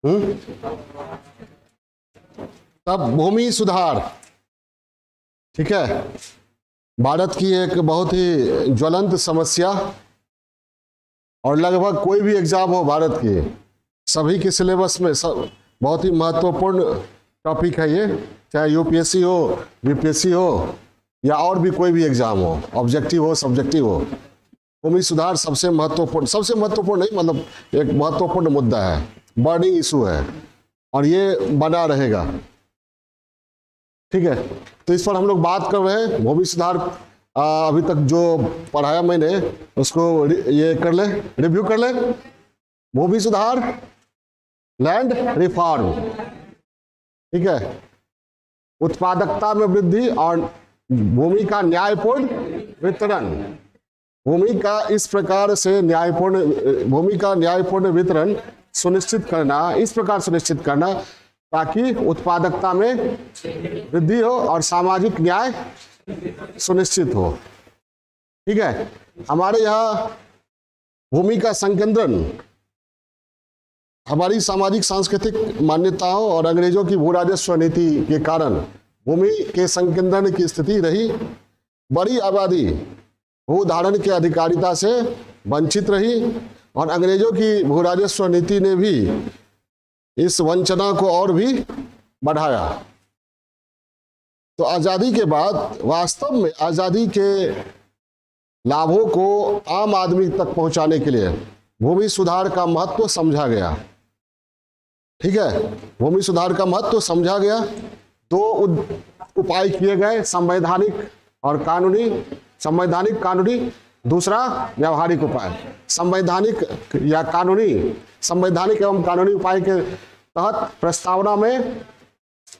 हम्म, तब भूमि सुधार, ठीक है, भारत की एक बहुत ही ज्वलंत समस्या, और लगभग कोई भी एग्जाम हो भारत के सभी के सिलेबस में सब बहुत ही महत्वपूर्ण टॉपिक है ये, चाहे यूपीएससी हो, बीपीएससी हो, या और भी कोई भी एग्जाम हो, ऑब्जेक्टिव हो, सब्जेक्टिव हो। भूमि सुधार सबसे महत्वपूर्ण नहीं, मतलब एक महत्वपूर्ण मुद्दा है, बर्निंग इशू है, और ये बना रहेगा। ठीक है, तो इस पर हम लोग बात कर रहे हैं। भूमि सुधार अभी तक जो पढ़ाया मैंने उसको ये कर ले, रिव्यू कर ले। भूमि सुधार, लैंड रिफॉर्म, ठीक है, उत्पादकता में वृद्धि और भूमि का न्यायपूर्ण वितरण। भूमि का इस प्रकार से भूमि का न्यायपूर्ण वितरण सुनिश्चित करना, इस प्रकार सुनिश्चित करना ताकि उत्पादकता में वृद्धि हो और सामाजिक न्याय सुनिश्चित हो। ठीक है, हमारे यहाँ भूमि का संकेंद्रण हमारी सामाजिक सांस्कृतिक मान्यताओं और अंग्रेजों की भू राजस्व नीति के कारण भूमि के संकेंद्रण की स्थिति रही। बड़ी आबादी भू धारण के अधिकारिता से वंचित रही, और अंग्रेजों की भू राजस्व नीति ने भी इस वंचना को और भी बढ़ाया। तो आजादी के बाद वास्तव में आजादी के लाभों को आम आदमी तक पहुंचाने के लिए भूमि सुधार का महत्व समझा गया। ठीक है, भूमि सुधार का महत्व समझा गया। दो उपाय किए गए, संवैधानिक और कानूनी। संवैधानिक कानूनी, दूसरा व्यावहारिक उपाय। संवैधानिक या कानूनी, संवैधानिक एवं कानूनी उपाय के तहत प्रस्तावना में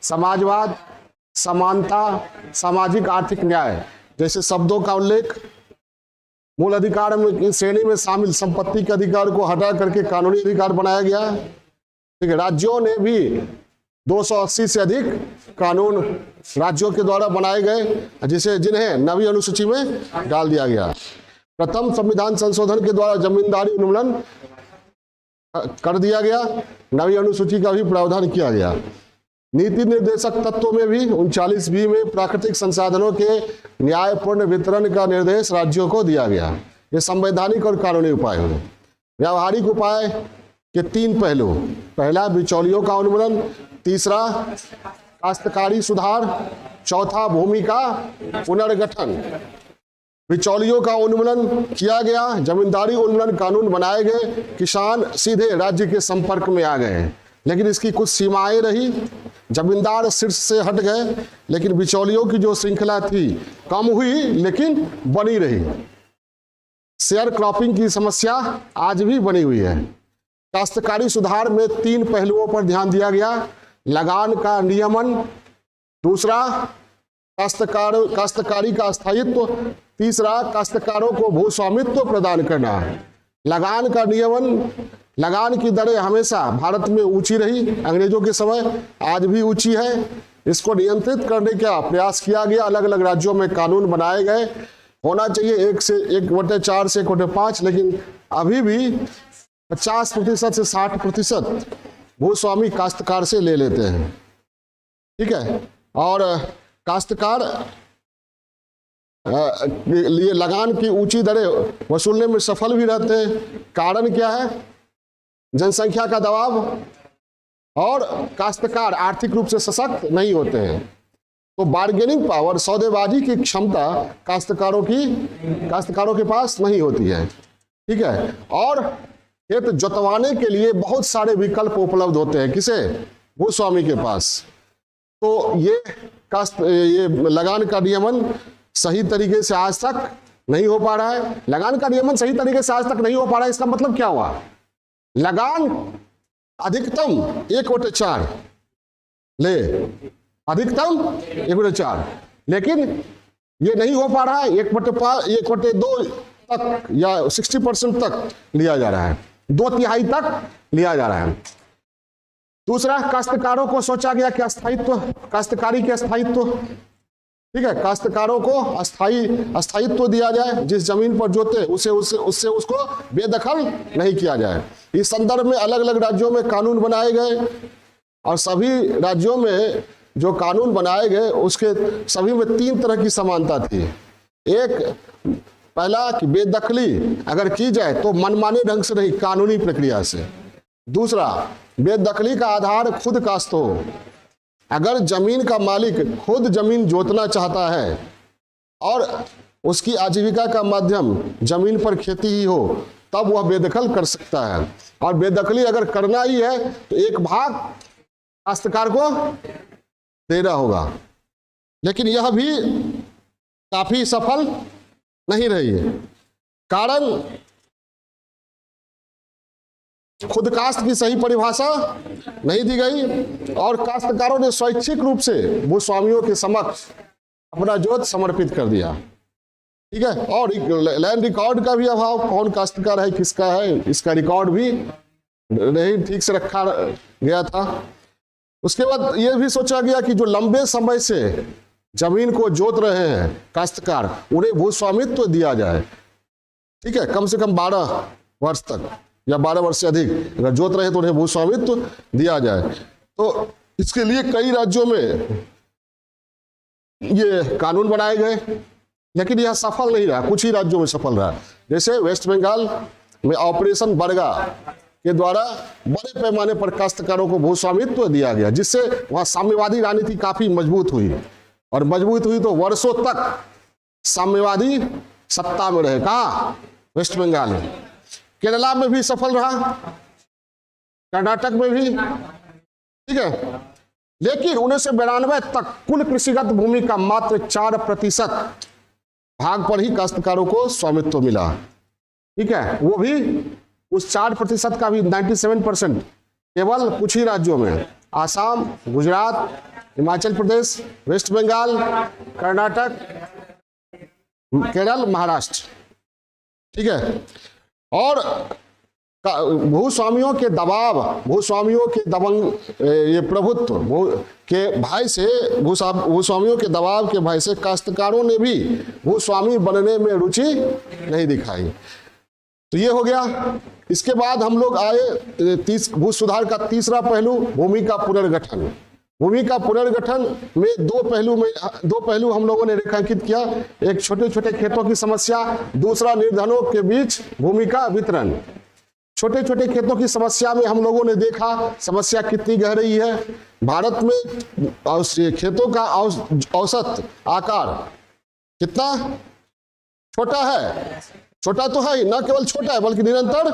समाजवाद, समानता, सामाजिक आर्थिक न्याय जैसे शब्दों का उल्लेख, मूल अधिकार में श्रेणी में शामिल संपत्ति के अधिकार को हटा करके कानूनी अधिकार बनाया गया। ठीक है, राज्यों ने भी 280 से अधिक कानून राज्यों के द्वारा बनाए गए, जिन्हें नवीं अनुसूची में डाल दिया गया। प्रथम संविधान संशोधन के द्वारा जमींदारी उन्मूलन कर दिया गया, नवीं अनुसूची का भी प्रावधान किया गया। नीति निर्देशक तत्वों में भी 39B में प्राकृतिक संसाधनों के न्यायपूर्ण वितरण का निर्देश राज्यों को दिया गया। ये संवैधानिक और कानूनी उपाय हुए। व्यावहारिक उपाय के 3 पहलू, पहला बिचौलियों का उन्मूलन, तीसरा काश्तकारी सुधार, चौथा भूमि का पुनर्गठन। बिचौलियों का उन्मूलन किया गया, जमींदारी उन्मूलन कानून बनाए गए, किसान सीधे राज्य के संपर्क में आ गए, लेकिन इसकी कुछ सीमाएं रही। जमींदार शीर्ष से हट गए, लेकिन बिचौलियों की जो श्रृंखला थी कम हुई लेकिन बनी रही। शेयर क्रॉपिंग की समस्या आज भी बनी हुई है। काश्तकारी सुधार में 3 पहलुओं पर ध्यान दिया गया, लगान का नियमन, दूसरा काश्तकारी का स्थायित्व, तीसरा काश्तकारों को भू स्वामित्व प्रदान करना। लगान का नियमन, लगान की दरें हमेशा भारत में ऊंची रही, अंग्रेजों के समय, आज भी ऊंची है। इसको नियंत्रित करने का प्रयास किया गया, अलग अलग राज्यों में कानून बनाए गए। होना चाहिए 1/4 से 1/5, लेकिन अभी भी 50% से 60% भूस्वामी काश्तकार से ले लेते हैं। ठीक है, और काश्तकार लिए लगान की ऊंची दरें वसूलने में सफल भी रहते हैं। कारण क्या है? जनसंख्या का दबाव, और काश्तकार आर्थिक रूप से सशक्त नहीं होते हैं। तो बार्गेनिंग पावर, सौदेबाजी की क्षमता काश्तकारों के पास नहीं होती है। ठीक है, और खेत जोतवाने के लिए बहुत सारे विकल्प उपलब्ध होते हैं, किसे? भूस्वामी के पास। तो ये लगान का नियमन सही तरीके से आज तक नहीं हो पा रहा है। लगान का नियमन सही तरीके से आज तक नहीं हो पा रहा है, इसका मतलब क्या हुआ? लगान अधिकतम 1/4 ले, अधिकतम 1/4, लेकिन ये नहीं हो पा रहा है। 1/2 तक या 60% तक लिया जा रहा है, 2/3 तक लिया जा रहा है। दूसरा, काश्तकारों को सोचा गया कि स्थायित्व, काश्तकारी के स्थायित्व, ठीक है, काश्तकारों को अस्थायित्व दिया जाए, जिस जमीन पर जोते उससे उसको बेदखल नहीं किया जाए। इस संदर्भ में अलग अलग राज्यों में कानून बनाए गए और सभी राज्यों में जो कानून बनाए गए उसके सभी में 3 तरह की समानता थी। एक, पहला कि बेदखली अगर की जाए तो मनमाने ढंग से नहीं, कानूनी प्रक्रिया से। दूसरा, बेदखली का आधार खुद काश्त हो। अगर जमीन का मालिक खुद जमीन जोतना चाहता है और उसकी आजीविका का माध्यम जमीन पर खेती ही हो, तब वह बेदखल कर सकता है। और बेदखली अगर करना ही है तो एक भाग काश्तकार को देना होगा। लेकिन यह भी काफी सफल नहीं रही है। कारण खुद काश्त की सही परिभाषा नहीं दी गई और काश्तकारों ने स्वैच्छिक रूप से भूस्वामियों के समक्ष अपना जोत समर्पित कर दिया। ठीक है, और लैंड रिकॉर्ड का भी अभाव, कौन काश्तकार है किसका है इसका रिकॉर्ड भी नहीं ठीक से रखा गया था। उसके बाद यह भी सोचा गया कि जो लंबे समय से जमीन को जोत रहे हैं काश्तकार, उन्हें भूस्वामित्व दिया जाए। ठीक है, कम से कम 12 वर्ष तक या 12 वर्ष से अधिक अगर जोत रहे तो उन्हें भूस्वामित्व दिया जाए। तो इसके लिए कई राज्यों में ये कानून बनाए गए, लेकिन यह सफल नहीं रहा। कुछ ही राज्यों में सफल रहा, जैसे वेस्ट बंगाल में ऑपरेशन बरगा के द्वारा बड़े पैमाने पर काश्तकारों को भूस्वामित्व दिया गया, जिससे वहां साम्यवादी राजनीति काफी मजबूत हुई। और मजबूत हुई तो वर्षों तक साम्यवादी सत्ता में रहे। कहाँ? वेस्ट बंगाल में। केरला में भी सफल रहा, कर्नाटक में भी। ठीक है, लेकिन 1992 तक कुल कृषिगत भूमि का मात्र 4% भाग पर ही काश्तकारों को स्वामित्व मिला। ठीक है, वो भी उस 4% का भी 97% केवल कुछ ही राज्यों में, आसाम, गुजरात, हिमाचल प्रदेश, वेस्ट बंगाल, कर्नाटक, केरल, महाराष्ट्र। ठीक है, और भूस्वामियों के दबाव, भूस्वामियों के दबंग ये प्रभुत्व के भय से, भूस्वामियों के दबाव के भय से काश्तकारों ने भी भूस्वामी बनने में रुचि नहीं दिखाई। तो ये हो गया। इसके बाद हम लोग आए भू सुधार का तीसरा पहलू, भूमि का पुनर्गठन। भूमि का पुनर्गठन में दो पहलू हम लोगों ने रेखांकित किया। एक छोटे छोटे खेतों की समस्या, दूसरा निर्धनों के बीच भूमि का वितरण। छोटे छोटे खेतों की समस्या में हम लोगों ने देखा समस्या कितनी गहरी है। भारत में खेतों का औसत आकार कितना छोटा है। छोटा तो है ही, न केवल छोटा है बल्कि निरंतर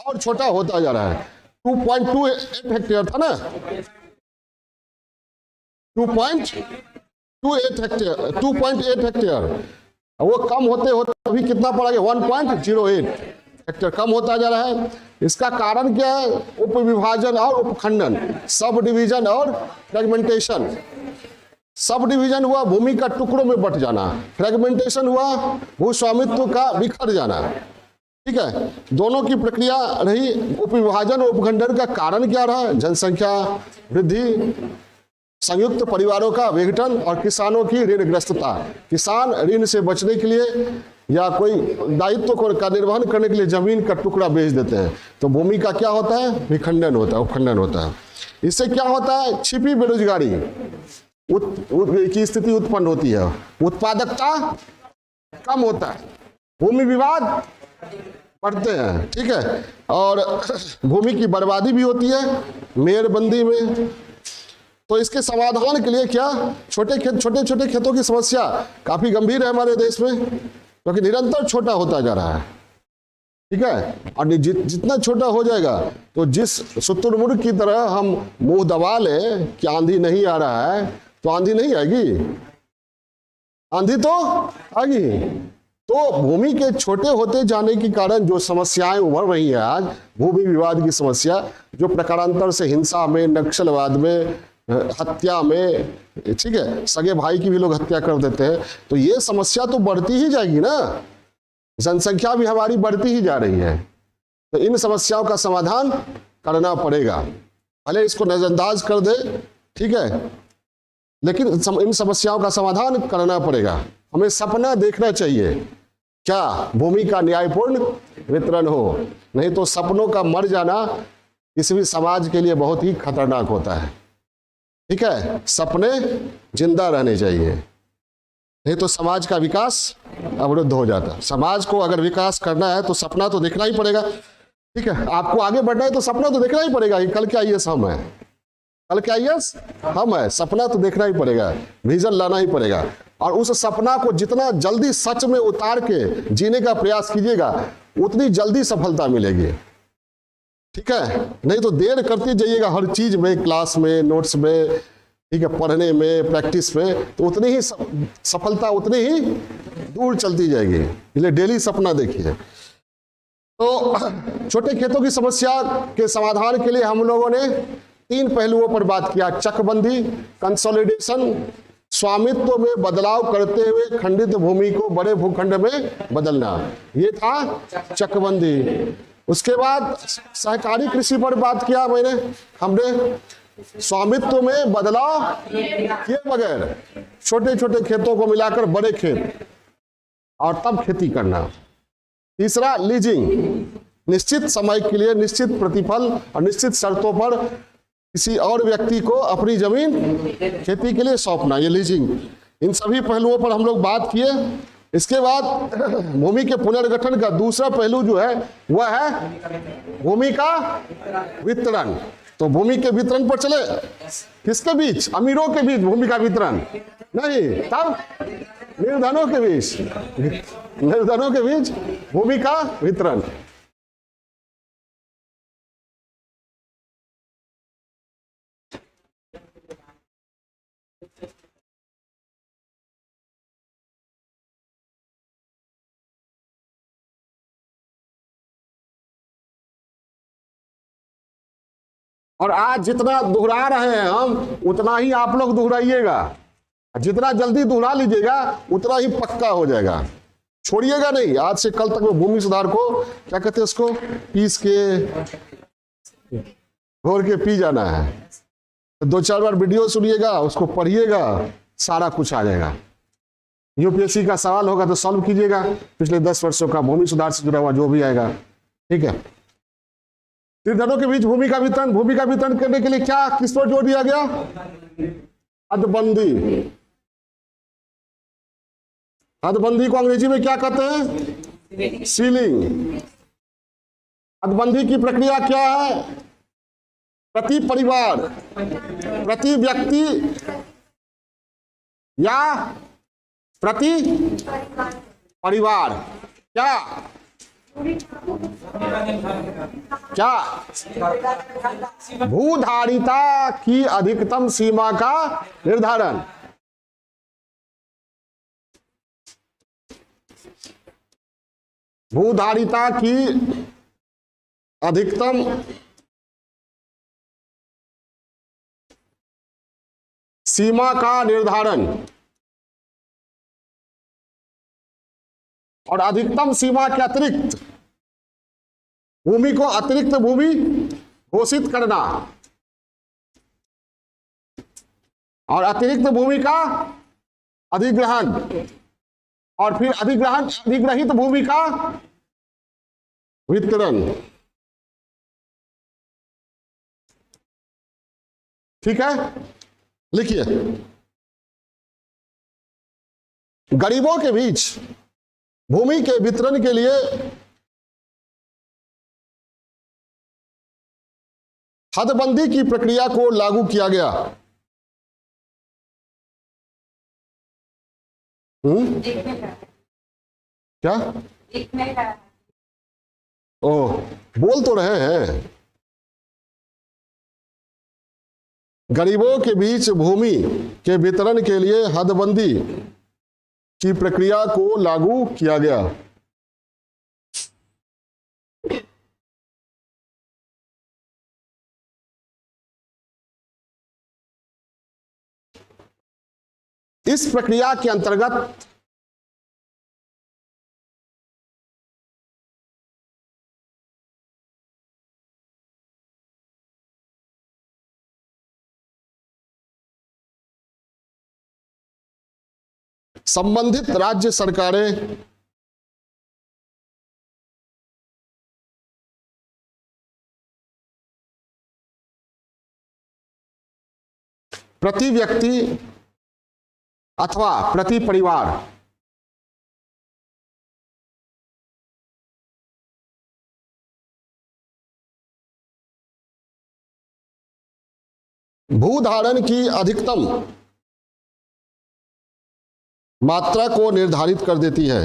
और छोटा होता जा रहा है। 2.28 हेक्टेयर था ना, 2.8 हेक्टेयर, वो कम होते होते अभी कितना पड़ा गया? 1.08 हेक्टेयर कम होता जा रहा है। इसका कारण क्या है? उपविभाजन और उपखंडन, सब डिवीजन और फ्रेगमेंटेशन। सब डिवीजन हुआ भूमि का टुकड़ों में बट जाना, फ्रेगमेंटेशन हुआ भूस्वामित्व का बिखर जाना। ठीक है, दोनों की प्रक्रिया रही। उपविभाजन और उपखंडन का कारण क्या रहा? जनसंख्या वृद्धि, संयुक्त परिवारों का विघटन और किसानों की ऋणग्रस्तता। किसान ऋण से बचने के लिए या कोई दायित्व का निर्वहन करने के लिए जमीन का टुकड़ा बेच देते हैं, तो भूमि का क्या होता है? विखंडन होता है, उपखंडन होता है। इससे क्या होता है? छिपी बेरोजगारी की स्थिति उत्पन्न होती है, उत्पादकता कम होता है, भूमि विवाद बढ़ते हैं। ठीक है, और भूमि की बर्बादी भी होती है मेयरबंदी में। तो इसके समाधान के लिए क्या? छोटे छोटे खेतों की समस्या काफी गंभीर है हमारे देश में, क्योंकि निरंतर छोटा होता जा रहा है। ठीक है, और जितना छोटा हो जाएगा तो जिस शुतुरमुर्ग की तरह हम मुंह दबा ले कि आंधी नहीं आ रहा है, तो आंधी नहीं आएगी, आंधी तो आएगी। तो भूमि के छोटे होते जाने के कारण जो समस्याएं उभर रही हैं आज, भूमि विवाद की समस्या, जो प्रकारांतर से हिंसा में, नक्सलवाद में, हत्या में, ठीक है, सगे भाई की भी लोग हत्या कर देते हैं, तो ये समस्या तो बढ़ती ही जाएगी ना। जनसंख्या भी हमारी बढ़ती ही जा रही है, तो इन समस्याओं का समाधान करना पड़ेगा। भले इसको नजरअंदाज कर दे, ठीक है, लेकिन इन समस्याओं का समाधान करना पड़ेगा। हमें सपना देखना चाहिए, क्या भूमि का न्यायपूर्ण वितरण हो, नहीं तो सपनों का मर जाना किसी भी समाज के लिए बहुत ही खतरनाक होता है। ठीक है, सपने जिंदा रहने चाहिए, नहीं तो समाज का विकास अवरुद्ध हो जाता। समाज को अगर विकास करना है तो सपना तो देखना ही पड़ेगा। ठीक है, आपको आगे बढ़ना है तो सपना तो देखना ही पड़ेगा कि कल के आईएएस हम है, कल के आईएएस हम है। सपना तो देखना ही पड़ेगा, विजन लाना ही पड़ेगा, और उस सपना को जितना जल्दी सच में उतार के जीने का प्रयास कीजिएगा उतनी जल्दी सफलता मिलेगी। ठीक है, नहीं तो देर करते जाइएगा हर चीज में, क्लास में, नोट्स में, ठीक है, पढ़ने में, प्रैक्टिस में, तो उतनी ही सफलता उतनी ही दूर चलती जाएगी। इसलिए डेली सपना देखिए। तो छोटे खेतों की समस्या के समाधान के लिए हम लोगों ने 3 पहलुओं पर बात किया: चकबंदी, कंसोलिडेशन, स्वामित्व में बदलाव करते हुए खंडित भूमि को बड़े भूखंड में बदलना, ये था चकबंदी। उसके बाद सहकारी कृषि पर बात किया हमने स्वामित्व में बदलाव किए बगैर छोटे छोटे खेतों को मिलाकर बड़े खेत और तब खेती करना। तीसरा लीजिंग, निश्चित समय के लिए निश्चित प्रतिफल और निश्चित शर्तों पर किसी और व्यक्ति को अपनी जमीन खेती के लिए सौंपना, ये लीजिंग। इन सभी पहलुओं पर हम लोग बात किए। इसके बाद भूमि के पुनर्गठन का दूसरा पहलू जो है वह है भूमि का वितरण। तो भूमि के वितरण पर चले, किसके बीच? अमीरों के बीच भूमि का वितरण नहीं, तब निर्धनों के बीच, निर्धनों के बीच भूमि का वितरण। और आज जितना दोहरा रहे हैं हम, उतना ही आप लोग दोहराइएगा। जितना जल्दी दोहरा लीजिएगा उतना ही पक्का हो जाएगा, छोड़िएगा नहीं। आज से कल तक में भूमि सुधार को क्या कहते हैं, उसको पीस के घोर के पी जाना है। तो 2-4 बार वीडियो सुनिएगा, उसको पढ़िएगा, सारा कुछ आ जाएगा। यूपीएससी का सवाल होगा तो सॉल्व कीजिएगा, पिछले 10 वर्षों का भूमि सुधार से जुड़ा हुआ जो भी आएगा। ठीक है, निर्धनों के बीच भूमि का वितरण। भूमि का वितरण करने के लिए क्या, किस पर जोर दिया गया? हदबंदी। हदबंदी को अंग्रेजी में क्या कहते हैं? सीलिंग। हदबंदी की प्रक्रिया क्या है? प्रति परिवार, प्रति व्यक्ति या प्रति परिवार क्या भूधारिता की अधिकतम सीमा का निर्धारण। भूधारिता की अधिकतम सीमा का निर्धारण, और अधिकतम सीमा के अतिरिक्त भूमि को अतिरिक्त भूमि घोषित करना, और अतिरिक्त भूमि का अधिग्रहण, और फिर अधिग्रहित भूमि का वितरण। ठीक है, लिखिए। गरीबों के बीच भूमि के वितरण के लिए हदबंदी की प्रक्रिया को लागू किया गया। क्या? ओह, बोल तो रहे हैं। गरीबों के बीच भूमि के वितरण के लिए हदबंदी की प्रक्रिया को लागू किया गया। इस प्रक्रिया के अंतर्गत संबंधित राज्य सरकारें प्रति व्यक्ति अथवा प्रति परिवार भूधारण की अधिकतम मात्रा को निर्धारित कर देती है।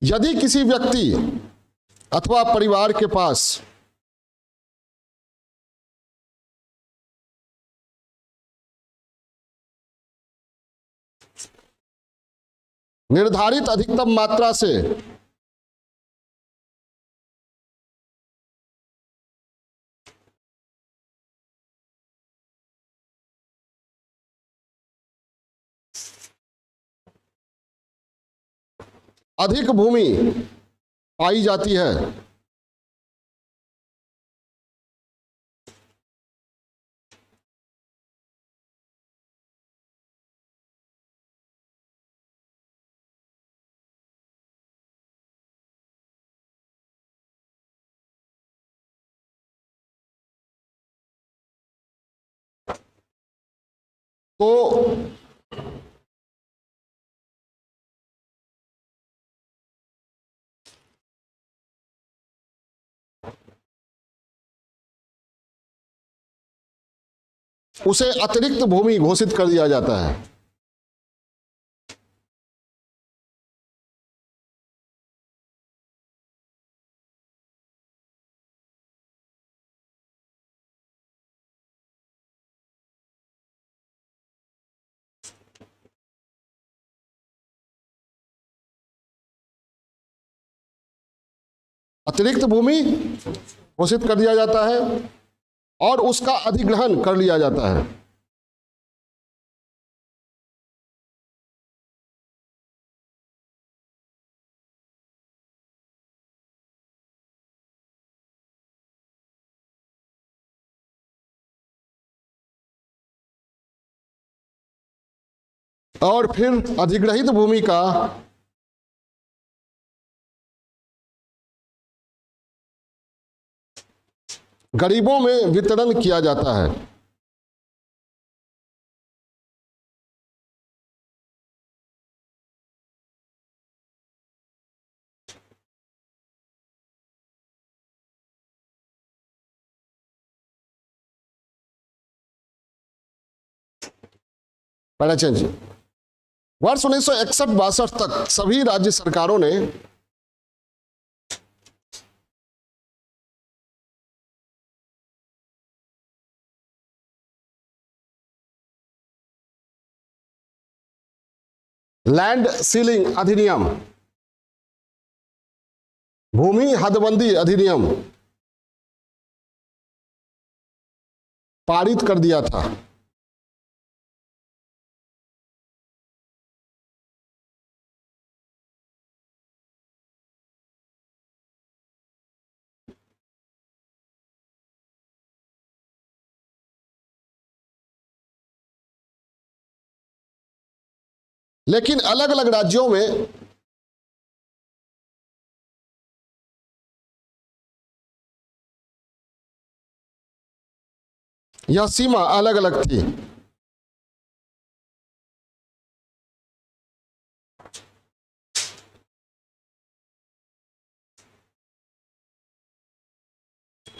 यदि किसी व्यक्ति अथवा परिवार के पास निर्धारित अधिकतम मात्रा से अधिक भूमि पाई जाती है तो उसे अतिरिक्त भूमि घोषित कर दिया जाता है। अतिरिक्त भूमि घोषित कर दिया जाता है और उसका अधिग्रहण कर लिया जाता है। और फिर अधिग्रहित भूमि का गरीबों में वितरण किया जाता है। पहला जी वर्ष 1961-62 तक सभी राज्य सरकारों ने लैंड सीलिंग अधिनियम, भूमि हदबंदी अधिनियम पारित कर दिया था। लेकिन अलग अलग राज्यों में यह सीमा अलग अलग थी।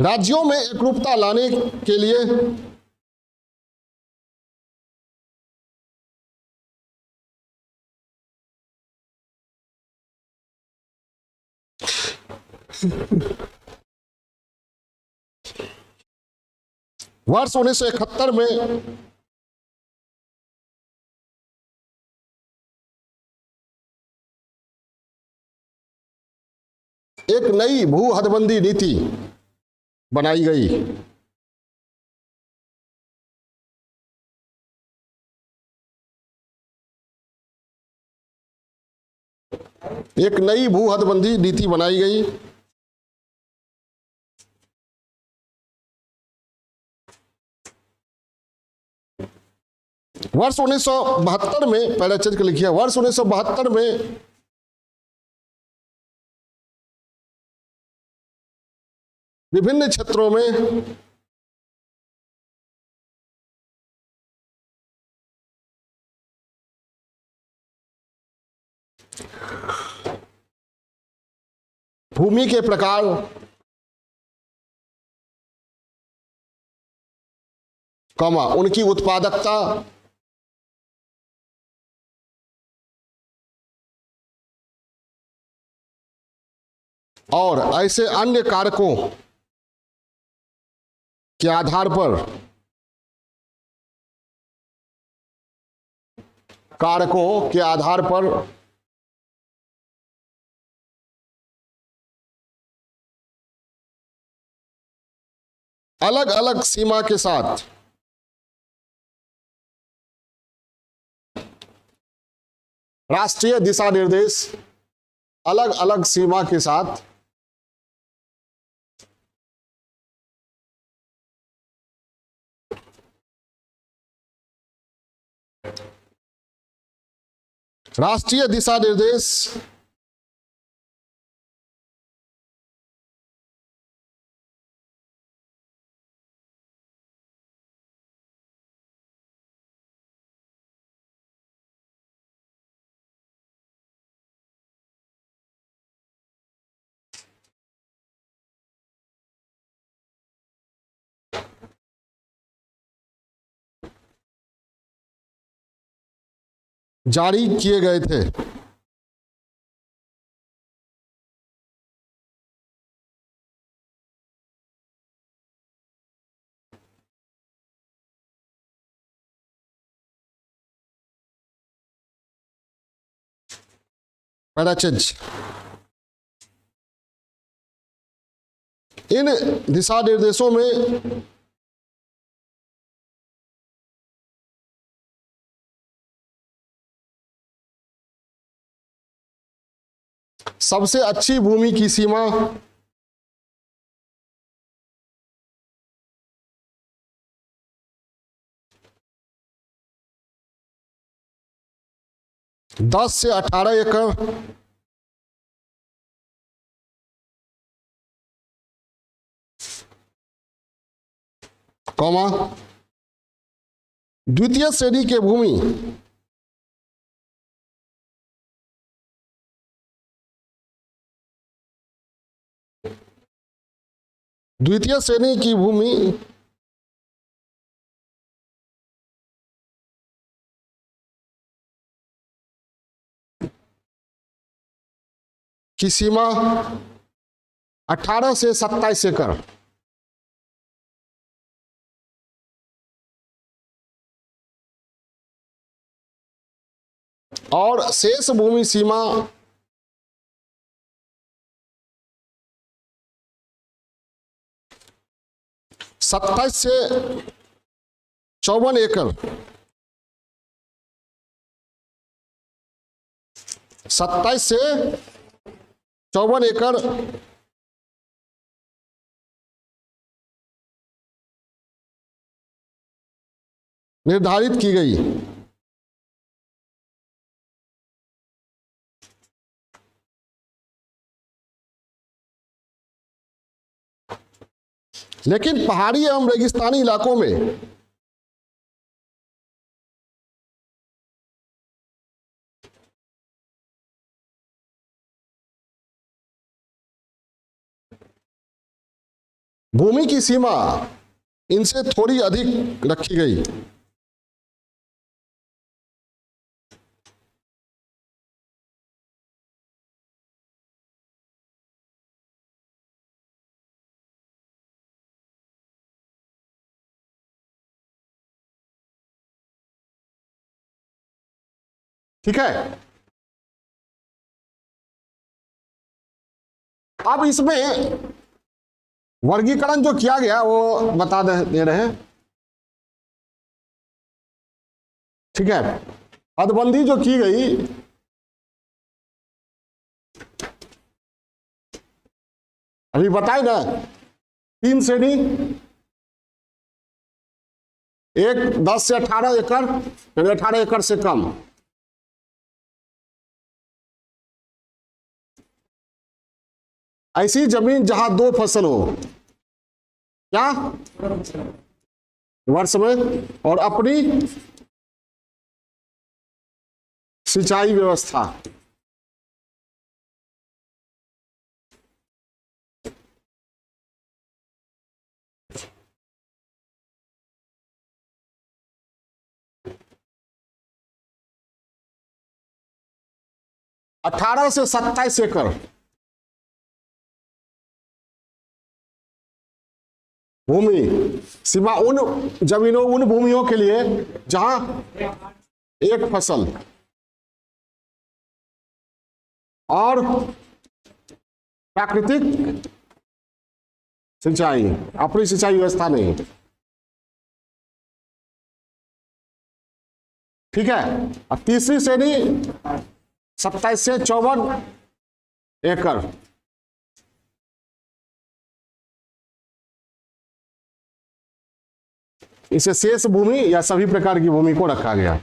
राज्यों में एकरूपता लाने के लिए वर्ष 1971 में एक नई भू हदबंदी नीति बनाई गई। एक नई भू हदबंदी नीति बनाई गई। वर्ष 1972 में, पहले चीज को लिखिए, वर्ष 1972 में विभिन्न क्षेत्रों में भूमि के प्रकार, कॉमा, उनकी उत्पादकता और ऐसे अन्य कारकों के आधार पर अलग अलग सीमा के साथ राष्ट्रीय दिशा निर्देश, अलग अलग सीमा के साथ राष्ट्रीय दिशा निर्देश जारी किए गए थे। पैराचेज, इन दिशा निर्देशों में सबसे अच्छी भूमि की सीमा दस से 18 एकड़ कॉमा, द्वितीय श्रेणी के भूमि द्वितीय श्रेणी की भूमि की सीमा 18 से 27 एकड़ और शेष भूमि सीमा 27 से 54 एकड़ 27 से 54 एकड़ निर्धारित की गई। लेकिन पहाड़ी एवं रेगिस्तानी इलाकों में भूमि की सीमा इनसे थोड़ी अधिक रखी गई। ठीक है, अब इसमें वर्गीकरण जो किया गया वो बता दे रहे हैं। ठीक है, हदबंदी जो की गई, अभी बताए ना, 3 श्रेणी, एक 10 से 18 एकड़, यानी 18 एकड़ से कम। ऐसी जमीन जहां 2 फसल हो, क्या वर्ष में, और अपनी सिंचाई व्यवस्था। अठारह से 27 एकड़ भूमि सीमा उन जमीनों, उन भूमियों के लिए जहां एक फसल और प्राकृतिक सिंचाई, अपनी सिंचाई व्यवस्था नहीं। ठीक है, अब तीसरी श्रेणी 27 से 54 एकड़, इसे शेष भूमि या सभी प्रकार की भूमि को रखा गया।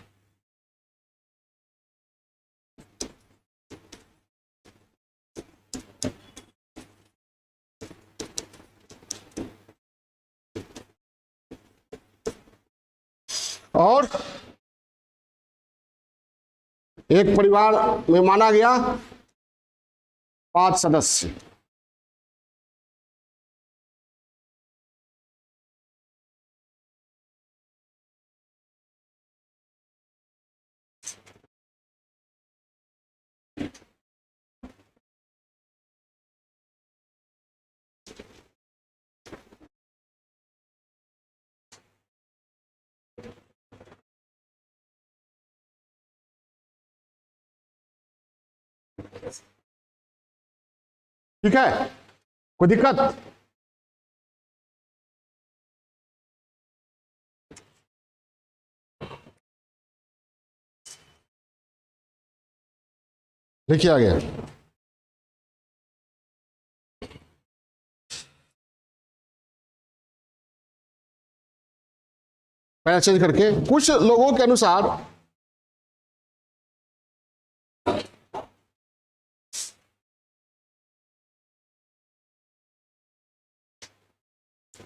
और एक परिवार में माना गया 5 सदस्य। ठीक है, कोई दिक्कत? देखिए आगे, पैरा चेंज करके कुछ लोगों के अनुसार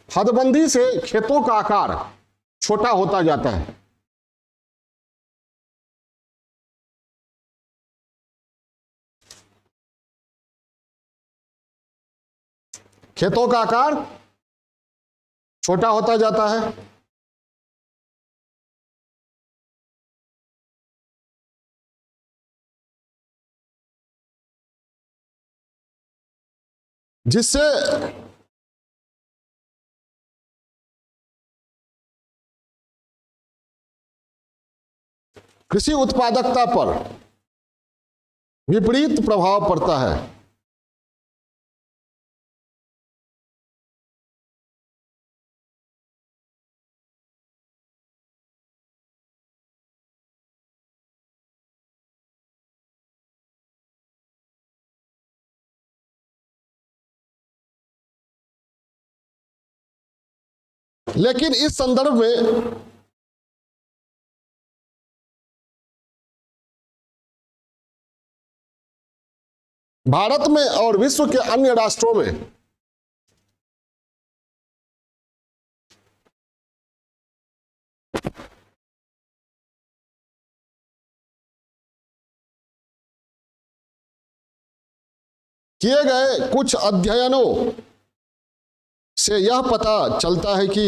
हदबंदी से खेतों का आकार छोटा होता जाता है। खेतों का आकार छोटा होता जाता है, जिससे कृषि उत्पादकता पर विपरीत प्रभाव पड़ता है। लेकिन इस संदर्भ में भारत में और विश्व के अन्य राष्ट्रों में किए गए कुछ अध्ययनों से यह पता चलता है कि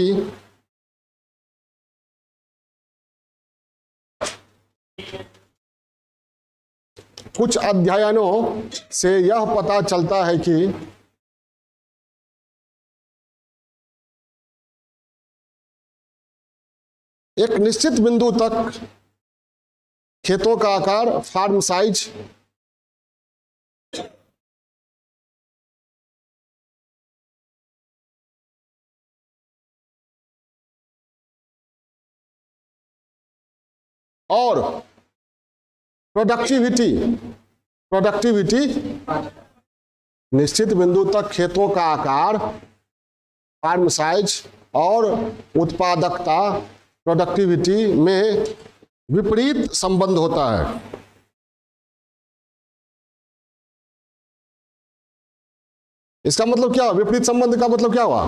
कुछ अध्ययनों से यह पता चलता है कि एक निश्चित बिंदु तक खेतों का आकार, फार्म साइज और प्रोडक्टिविटी निश्चित बिंदु तक खेतों का आकार, फार्म साइज और उत्पादकता प्रोडक्टिविटी में विपरीत संबंध होता है। इसका मतलब क्या हुआ? विपरीत संबंध का मतलब क्या हुआ?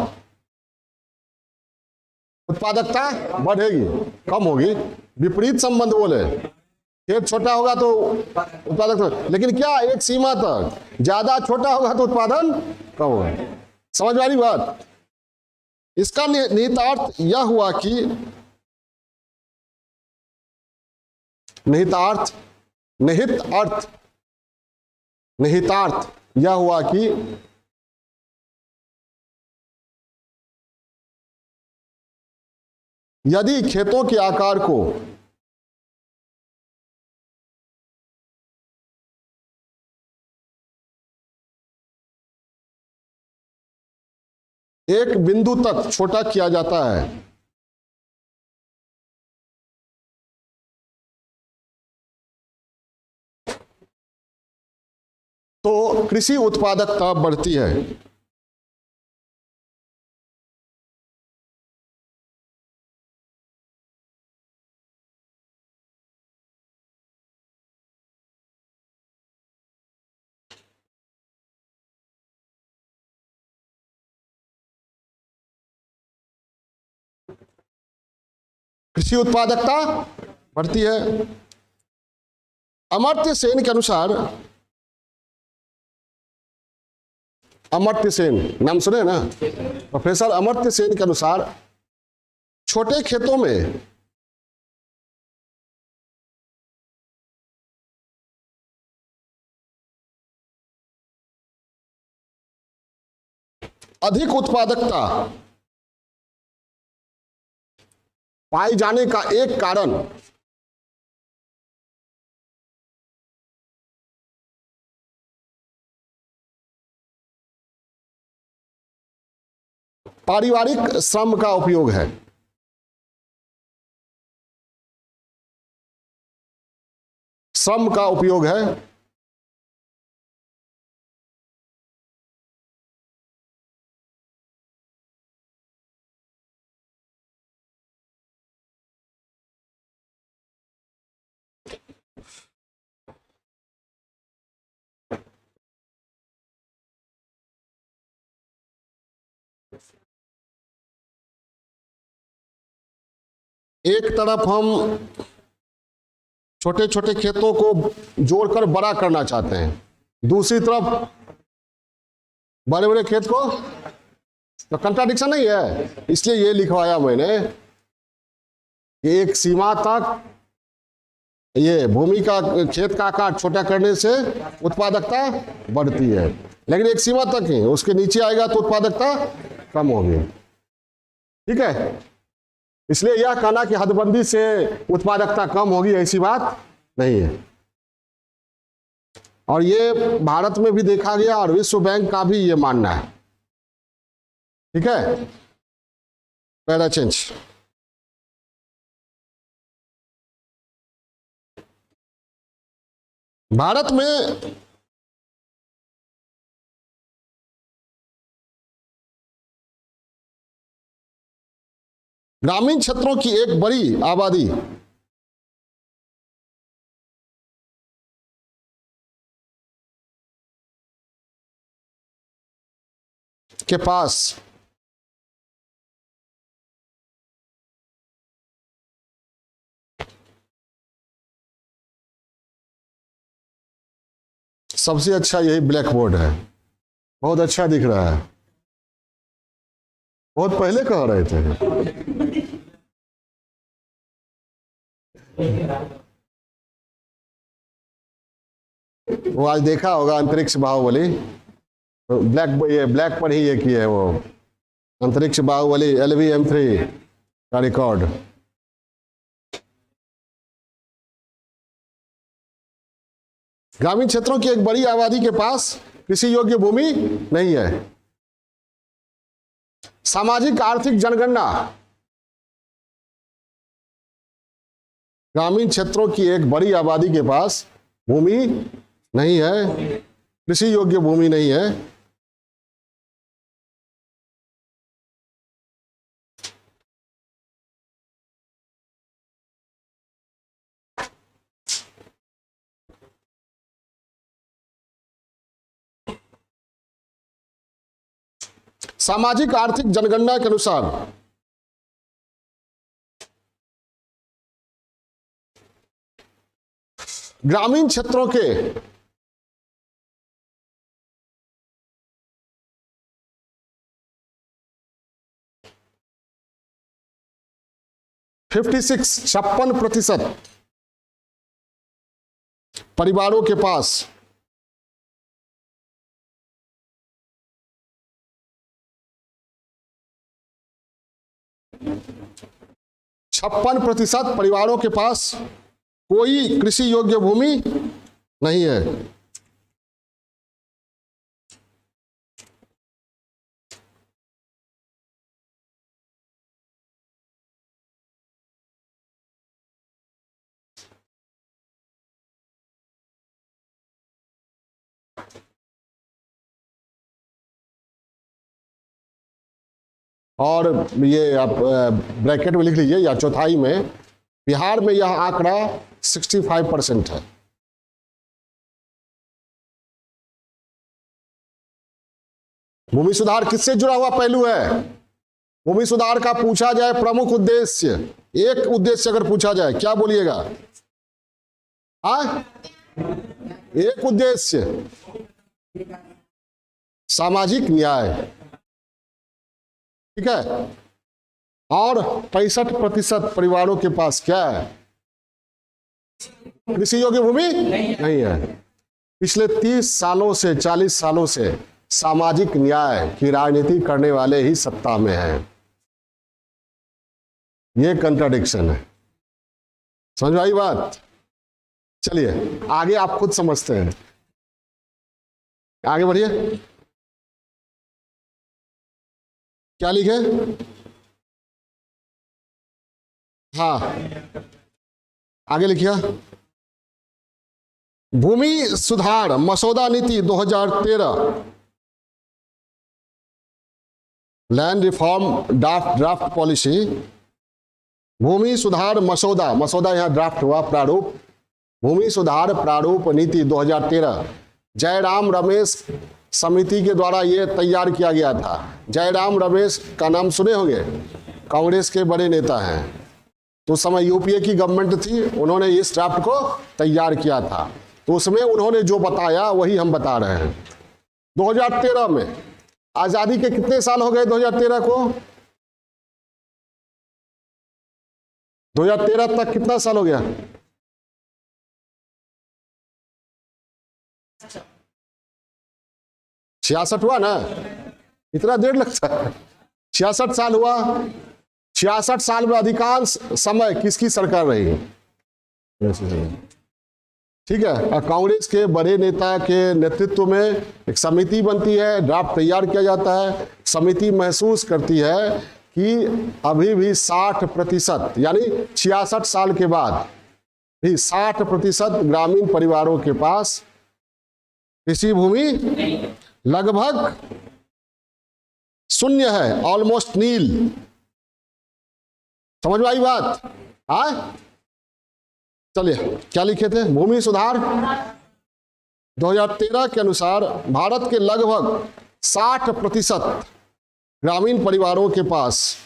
उत्पादकता बढ़ेगी, कम होगी। विपरीत संबंध बोले, खेत छोटा होगा तो उत्पादकता, लेकिन क्या एक सीमा तक, ज्यादा छोटा होगा तो उत्पादन कम होगा। समझ में आ रही बात? इसका निहितार्थ यह हुआ कि निहितार्थ यह हुआ कि यदि खेतों के आकार को एक बिंदु तक छोटा किया जाता है तो कृषि उत्पादकता बढ़ती है। कृषि उत्पादकता बढ़ती है। अमर्त्य सेन के अनुसार, अमर्त्य सेन नाम सुने ना, प्रोफेसर अमर्त्य सेन के अनुसार छोटे खेतों में अधिक उत्पादकता पाए जाने का एक कारण पारिवारिक श्रम का उपयोग है। श्रम का उपयोग है। एक तरफ हम छोटे छोटे खेतों को जोड़कर बड़ा करना चाहते हैं, दूसरी तरफ बड़े बड़े खेत को, तो कंट्राडिक्शन नहीं है। इसलिए ये लिखवाया मैंने कि एक सीमा तक ये भूमि का, खेत का आकार छोटा करने से उत्पादकता बढ़ती है, लेकिन एक सीमा तक ही, उसके नीचे आएगा तो उत्पादकता कम होगी। ठीक है, इसलिए यह कहना कि हदबंदी से उत्पादकता कम होगी, ऐसी बात नहीं है। और ये भारत में भी देखा गया और विश्व बैंक का भी ये मानना है। ठीक है, पैरा चेंज। भारत में ग्रामीण क्षेत्रों की एक बड़ी आबादी के पास सबसे अच्छा यही ब्लैक बोर्ड है। बहुत अच्छा दिख रहा है, बहुत पहले कह रहे थे। वो आज देखा होगा अंतरिक्ष बाहुबली, ये ब्लैक पर ही ये किया है वो अंतरिक्ष बाहुबली LV-M3 का रिकॉर्ड। ग्रामीण क्षेत्रों की एक बड़ी आबादी के पास कृषि योग्य भूमि नहीं है। सामाजिक आर्थिक जनगणना ग्रामीण क्षेत्रों की एक बड़ी आबादी के पास भूमि नहीं है, कृषि योग्य भूमि नहीं है। सामाजिक आर्थिक जनगणना के अनुसार ग्रामीण क्षेत्रों के 56% परिवारों के पास छप्पन प्रतिशत परिवारों के पास कोई कृषि योग्य भूमि नहीं है। और ये आप ब्रैकेट में लिख लीजिए या चौथाई में, बिहार में यह आंकड़ा 65% है। भूमि सुधार किससे जुड़ा हुआ पहलू है? भूमि सुधार का पूछा जाए प्रमुख उद्देश्य, एक उद्देश्य अगर पूछा जाए क्या बोलिएगा? हाँ, एक उद्देश्य सामाजिक न्याय, ठीक है। और 65% परिवारों के पास क्या है? कृषि योग्य भूमि नहीं है। पिछले 30 सालों से 40 सालों से सामाजिक न्याय की राजनीति करने वाले ही सत्ता में हैं। ये कंट्राडिक्शन है, समझ आई बात? चलिए आगे आप खुद समझते हैं, आगे बढ़िए। क्या लिखे? हाँ आगे लिखिए। भूमि सुधार मसौदा नीति 2013, लैंड रिफॉर्म ड्राफ्ट पॉलिसी, भूमि सुधार मसौदा, मसौदा यहां ड्राफ्ट हुआ, प्रारूप, भूमि सुधार प्रारूप नीति 2013 जयराम रमेश समिति के द्वारा यह तैयार किया गया था। जयराम रमेश का नाम सुने होंगे, कांग्रेस के बड़े नेता हैं। तो उस समय यूपीए की गवर्नमेंट थी, उन्होंने इस ड्राफ्ट को तैयार किया था। तो उसमें उन्होंने जो बताया वही हम बता रहे हैं। 2013 में आजादी के कितने साल हो गए? 2013 को 2013 तक कितना साल हो गया? 66 हुआ ना, इतना देर लगता है? 66 साल हुआ। 66 साल में अधिकांश समय किसकी सरकार रही? ठीक है। और कांग्रेस के बड़े नेता के नेतृत्व में एक समिति बनती है, ड्राफ्ट तैयार किया जाता है। समिति महसूस करती है कि अभी भी 60% यानी 66 साल के बाद भी 60% ग्रामीण परिवारों के पास कृषि भूमि लगभग शून्य है, ऑलमोस्ट नील। समझ में आई बात? हाँ चलिए क्या लिखे थे? भूमि सुधार 2013 के अनुसार भारत के लगभग 60% ग्रामीण परिवारों के पास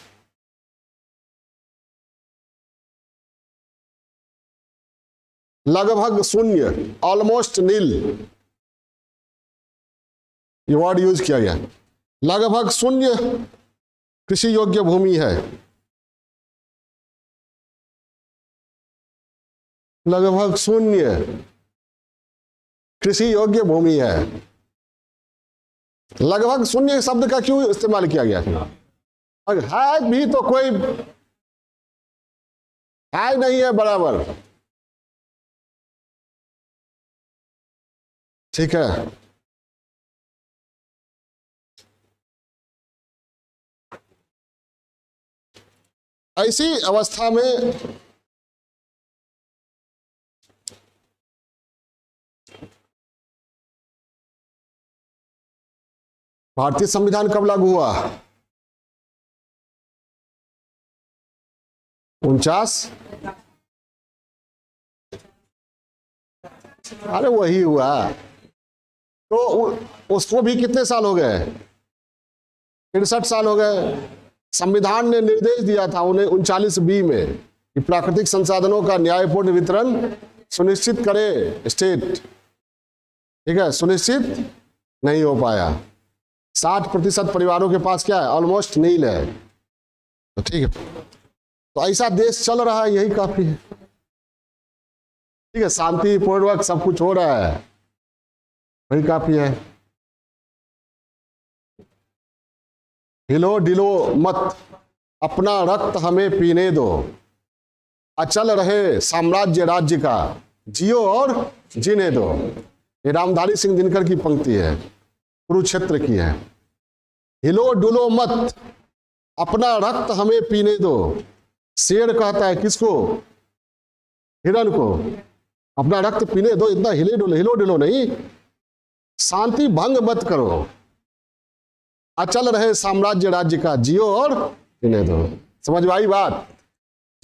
लगभग शून्य, ऑलमोस्ट नील, ये वर्ड यूज किया गया। लगभग शून्य कृषि योग्य भूमि है, लगभग शून्य कृषि योग्य भूमि है। लगभग शून्य शब्द का क्यों इस्तेमाल किया गया? अगर है भी तो कोई है नहीं है बराबर, ठीक है। ऐसी अवस्था में भारतीय संविधान कब लागू हुआ? 49। अरे वही हुआ। तो उसको भी कितने साल हो गए? 63 साल हो गए। संविधान ने निर्देश दिया था उन्हें 39B में कि प्राकृतिक संसाधनों का न्यायपूर्ण वितरण सुनिश्चित करे स्टेट। ठीक है, सुनिश्चित नहीं हो पाया। 60% परिवारों के पास क्या है? ऑलमोस्ट नील है। तो ठीक है, तो ऐसा देश चल रहा है, यही काफी है। ठीक है, शांति पूर्वक सब कुछ हो रहा है, वही काफी है। हिलो डिलो मत, अपना रक्त हमें पीने दो, अचल रहे साम्राज्य राज्य का, जियो और जीने दो। ये रामधारी सिंह दिनकर की पंक्ति है, कुरुक्षेत्र की है। हिलो डुलो मत, अपना रक्त हमें पीने दो। शेर कहता है किसको? हिरण को, अपना रक्त पीने दो, इतना हिलो डुलो नहीं, शांति भंग मत करो, अचल रहे साम्राज्य राज्य का, जियो और जीने दो। समझ में आई बात?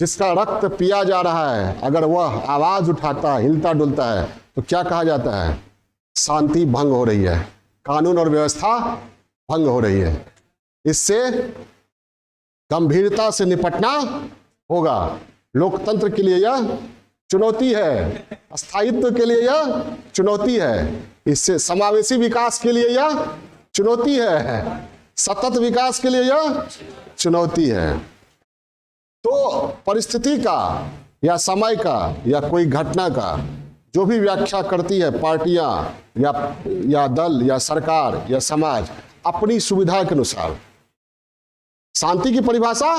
जिसका रक्त पिया जा रहा है, अगर वह आवाज उठाता है, हिलता डुलता है, तो क्या कहा जाता है? शांति भंग हो रही है, कानून और व्यवस्था भंग हो रही है। इससे गंभीरता से निपटना होगा। लोकतंत्र के लिए यह चुनौती है, स्थायित्व के लिए यह चुनौती है, इससे समावेशी विकास के लिए यह चुनौती है, सतत विकास के लिए यह चुनौती है। तो परिस्थिति का या समय का या कोई घटना का जो भी व्याख्या करती है पार्टियां या दल या सरकार या समाज अपनी सुविधा के अनुसार, शांति की परिभाषा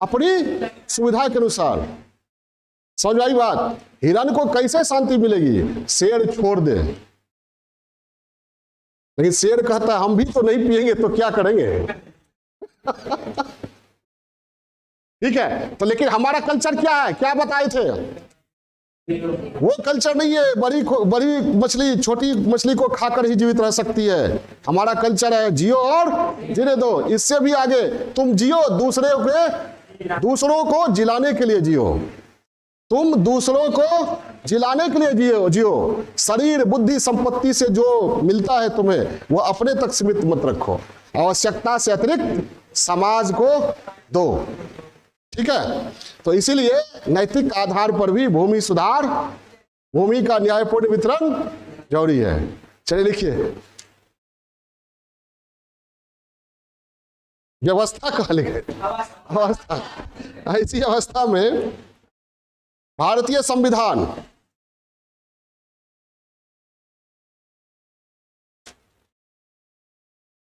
अपनी सुविधा के अनुसार। समझ आई बात? हिरण को कैसे शांति मिलेगी? शेर छोड़ दे, लेकिन शेर कहता है हम भी तो नहीं पिएंगे तो क्या करेंगे? ठीक है, तो लेकिन हमारा कल्चर क्या है? क्या बताए थे? वो कल्चर नहीं है बड़ी मछली छोटी मछली को खाकर ही जीवित रह सकती है। हमारा कल्चर है जियो और जीने दो। इससे भी आगे तुम जियो, दूसरों को जिलाने के लिए जियो, तुम दूसरों को जिलाने के लिए जियो। शरीर बुद्धि संपत्ति से जो मिलता है तुम्हें, वो अपने तक सीमित मत रखो, आवश्यकता से अतिरिक्त समाज को दो। ठीक है, तो इसीलिए नैतिक आधार पर भी भूमि सुधार, भूमि का न्यायपूर्ण वितरण जरूरी है। चलिए लिखिए, व्यवस्था कहाँ लिखे? अवस्था। ऐसी अवस्था में भारतीय संविधान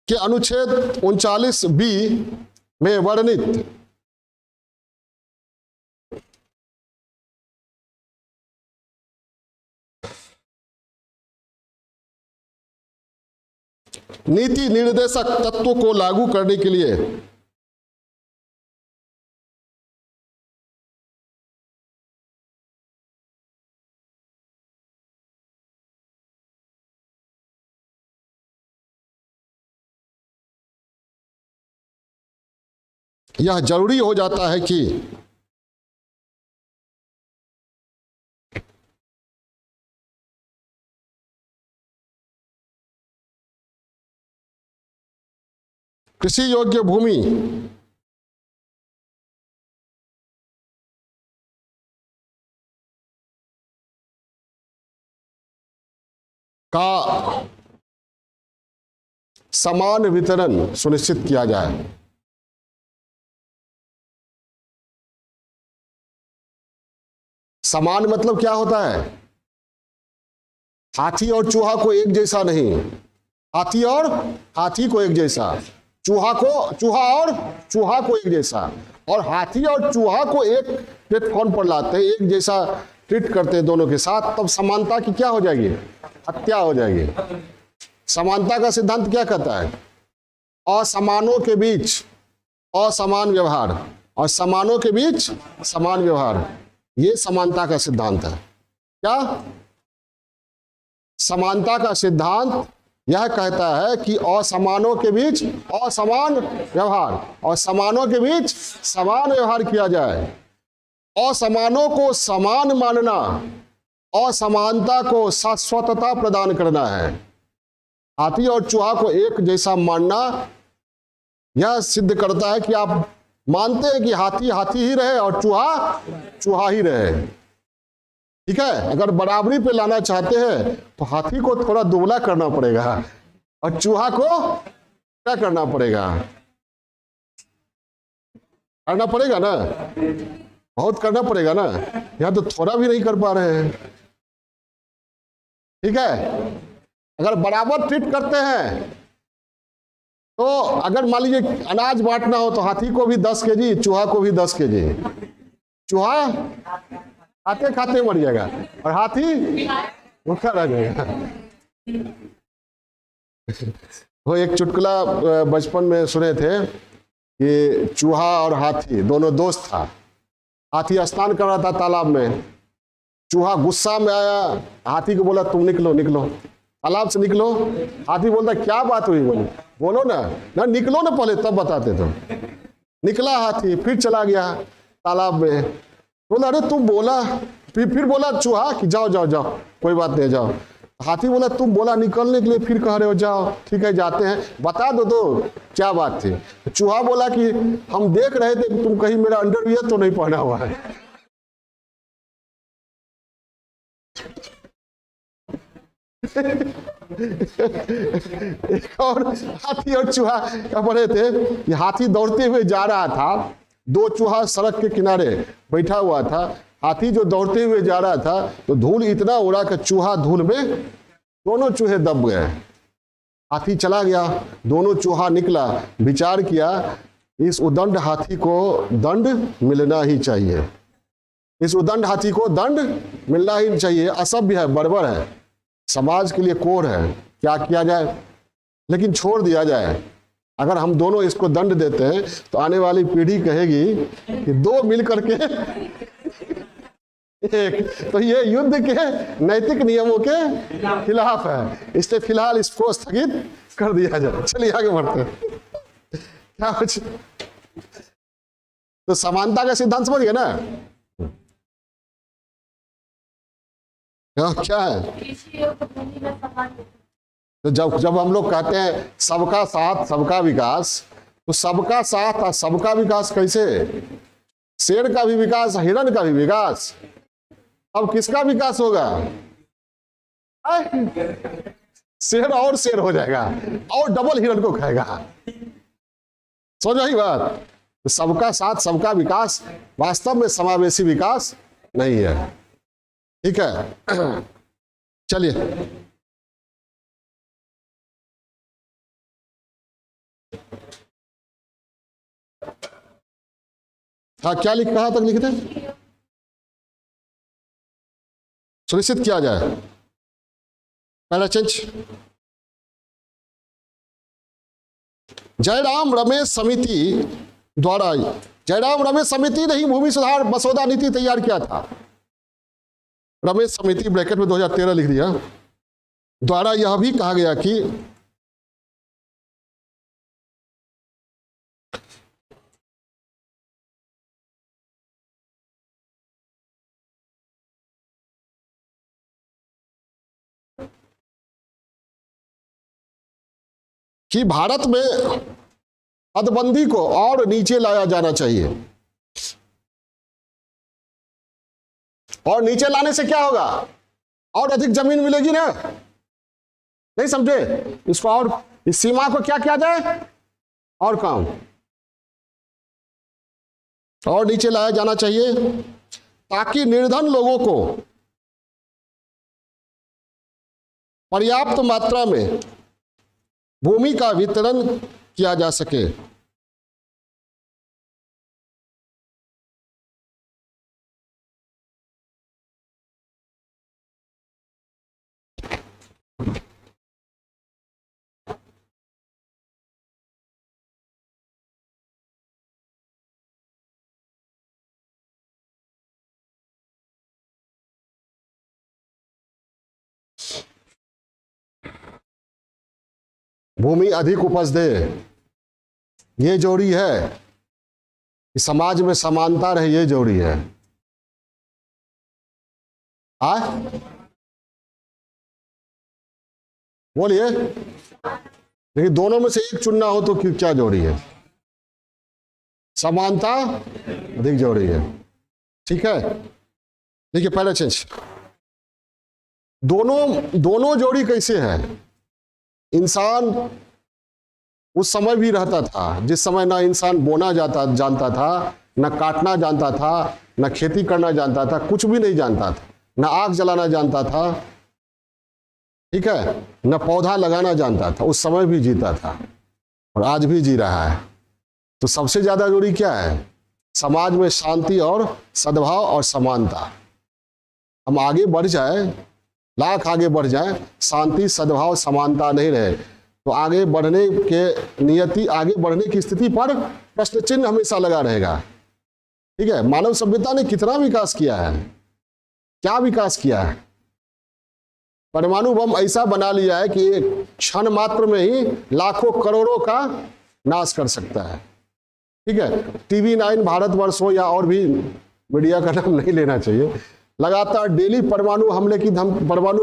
के अनुच्छेद 39B में वर्णित नीति निर्देशक तत्वों को लागू करने के लिए यह जरूरी हो जाता है कि कृषि योग्य भूमि का समान वितरण सुनिश्चित किया जाए। समान मतलब क्या होता है? हाथी और चूहा को एक जैसा नहीं, हाथी और हाथी को एक जैसा, चूहा और चूहा को एक जैसा, और हाथी और चूहा को एक प्लेटफॉर्म पर लाते हैं, एक जैसा ट्रीट करते हैं दोनों के साथ, तब समानता की क्या हो जाएगी? हत्या हो जाएगी। समानता का सिद्धांत क्या कहता है? असमानों के बीच असमान व्यवहार और समानों के बीच समान व्यवहार, ये समानता का सिद्धांत है। क्या? समानता का सिद्धांत यह कहता है कि असमानों के बीच असमान व्यवहार और समानों के बीच समान व्यवहार किया जाए। असमानों को समान मानना असमानता को शाश्वतता प्रदान करना है। हाथी और चूहा को एक जैसा मानना यह सिद्ध करता है कि आप मानते हैं कि हाथी हाथी ही रहे और चूहा चूहा ही रहे। ठीक है, अगर बराबरी पे लाना चाहते हैं तो हाथी को थोड़ा दुबला करना पड़ेगा और चूहा को क्या करना पड़ेगा, करना पड़ेगा ना, बहुत करना पड़ेगा ना। यहां तो थोड़ा भी नहीं कर पा रहे हैं। ठीक है, अगर बराबर ट्रीट करते हैं तो अगर मान लीजिए अनाज बांटना हो तो हाथी को भी 10 केजी, चूहा को भी 10 केजी। चूहा खाते खाते मर जाएगा और हाथी भूखा रह जाएगा। वो एक चुटकुला बचपन में सुने थे कि चूहा और हाथी दोनों दोस्त था। हाथी स्नान कर रहा था तालाब में, चूहा गुस्सा में आया, हाथी को बोला तुम निकलो निकलो, तालाब से निकलो। हाथी बोलता क्या बात हुई, बोलो ना निकलो ना पहले तब बताते तुम। निकला हाथी, फिर चला गया तालाब में, बोला अरे तुम बोला, फिर बोला चूहा कि जाओ जाओ जाओ कोई बात नहीं जाओ। हाथी बोला तुम बोला निकलने के लिए, फिर कह रहे हो जाओ, ठीक है जाते हैं, बता दो क्या बात थी। चूहा बोला कि हम देख रहे थे कि तुम कहीं मेरा अंडरवियर तो नहीं पहना हुआ है। एक और हाथी और चूहा क्या पढ़े थे कि हाथी दौड़ते हुए जा रहा था, दो चूहा सड़क के किनारे बैठा हुआ था। हाथी जो दौड़ते हुए जा रहा था तो धूल इतना उड़ा कि चूहा धूल में, दोनों चूहे दब गए। हाथी चला गया, दोनों चूहा निकला, विचार किया इस उदंड हाथी को दंड मिलना ही चाहिए, इस उदंड हाथी को दंड मिलना ही चाहिए, असभ्य है, बर्बर है, समाज के लिए कोर है, क्या किया जाए। लेकिन छोड़ दिया जाए, अगर हम दोनों इसको दंड देते हैं तो आने वाली पीढ़ी कहेगी कि दो मिल करके एक, तो ये युद्ध के नैतिक नियमों के खिलाफ है, इसलिए फिलहाल इसको स्थगित कर दिया जाए। चलिए आगे बढ़ते हैं। क्या कुछ तो समानता का सिद्धांत समझ गए ना, क्या है। तो जब हम लोग कहते हैं सबका साथ सबका विकास, तो सबका साथ और सबका विकास कैसे, शेर का भी विकास, हिरण का भी विकास, अब किसका विकास होगा, शेर और शेर हो जाएगा और डबल हिरण को खाएगा। समझ आई बात। तो सबका साथ सबका विकास वास्तव में समावेशी विकास नहीं है। ठीक है, चलिए हाँ क्या कहाँ तक लिखते हैं, सुनिश्चित किया जाए पहला चेंज। जयराम रमेश समिति द्वारा, जयराम रमेश समिति ने ही भूमि सुधार मसौदा नीति तैयार किया था। रमेश समिति ब्रैकेट में 2013 लिख दिया, द्वारा यह भी कहा गया कि भारत में हदबंदी को और नीचे लाया जाना चाहिए। और नीचे लाने से क्या होगा, और अधिक जमीन मिलेगी ना, नहीं समझे इसको, और इस सीमा को क्या किया जाए, और काम और नीचे लाया जाना चाहिए, ताकि निर्धन लोगों को पर्याप्त मात्रा में भूमि का वितरण किया जा सके। भूमि अधिक उपज दे, ये जोड़ी है कि समाज में समानता रहे, ये जोड़ी है। बोलिए, लेकिन दोनों में से एक चुनना हो तो क्या जोड़ी है? समानता अधिक जोड़ी है। ठीक है, देखिए पहले चेंज, दोनों जोड़ी कैसे है? इंसान उस समय भी रहता था जिस समय ना इंसान बोना जानता था, ना काटना जानता था, ना खेती करना जानता था, कुछ भी नहीं जानता था, ना आग जलाना जानता था, ठीक है, ना पौधा लगाना जानता था। उस समय भी जीता था और आज भी जी रहा है। तो सबसे ज्यादा जोड़ी क्या है? समाज में शांति और सद्भाव और समानता। हम आगे बढ़ जाए, लाख आगे बढ़ जाए, शांति सद्भाव समानता नहीं रहे तो आगे बढ़ने के नियति, आगे बढ़ने की स्थिति पर प्रश्न चिन्ह हमेशा लगा रहेगा। ठीक है, मानव सभ्यता ने कितना विकास किया है, क्या विकास किया है? परमाणु बम ऐसा बना लिया है कि एक क्षण मात्र में ही लाखों करोड़ों का नाश कर सकता है। ठीक है, टीवी 9 भारतवर्ष हो या और भी मीडिया का नाम नहीं लेना चाहिए, लगातार डेली परमाणु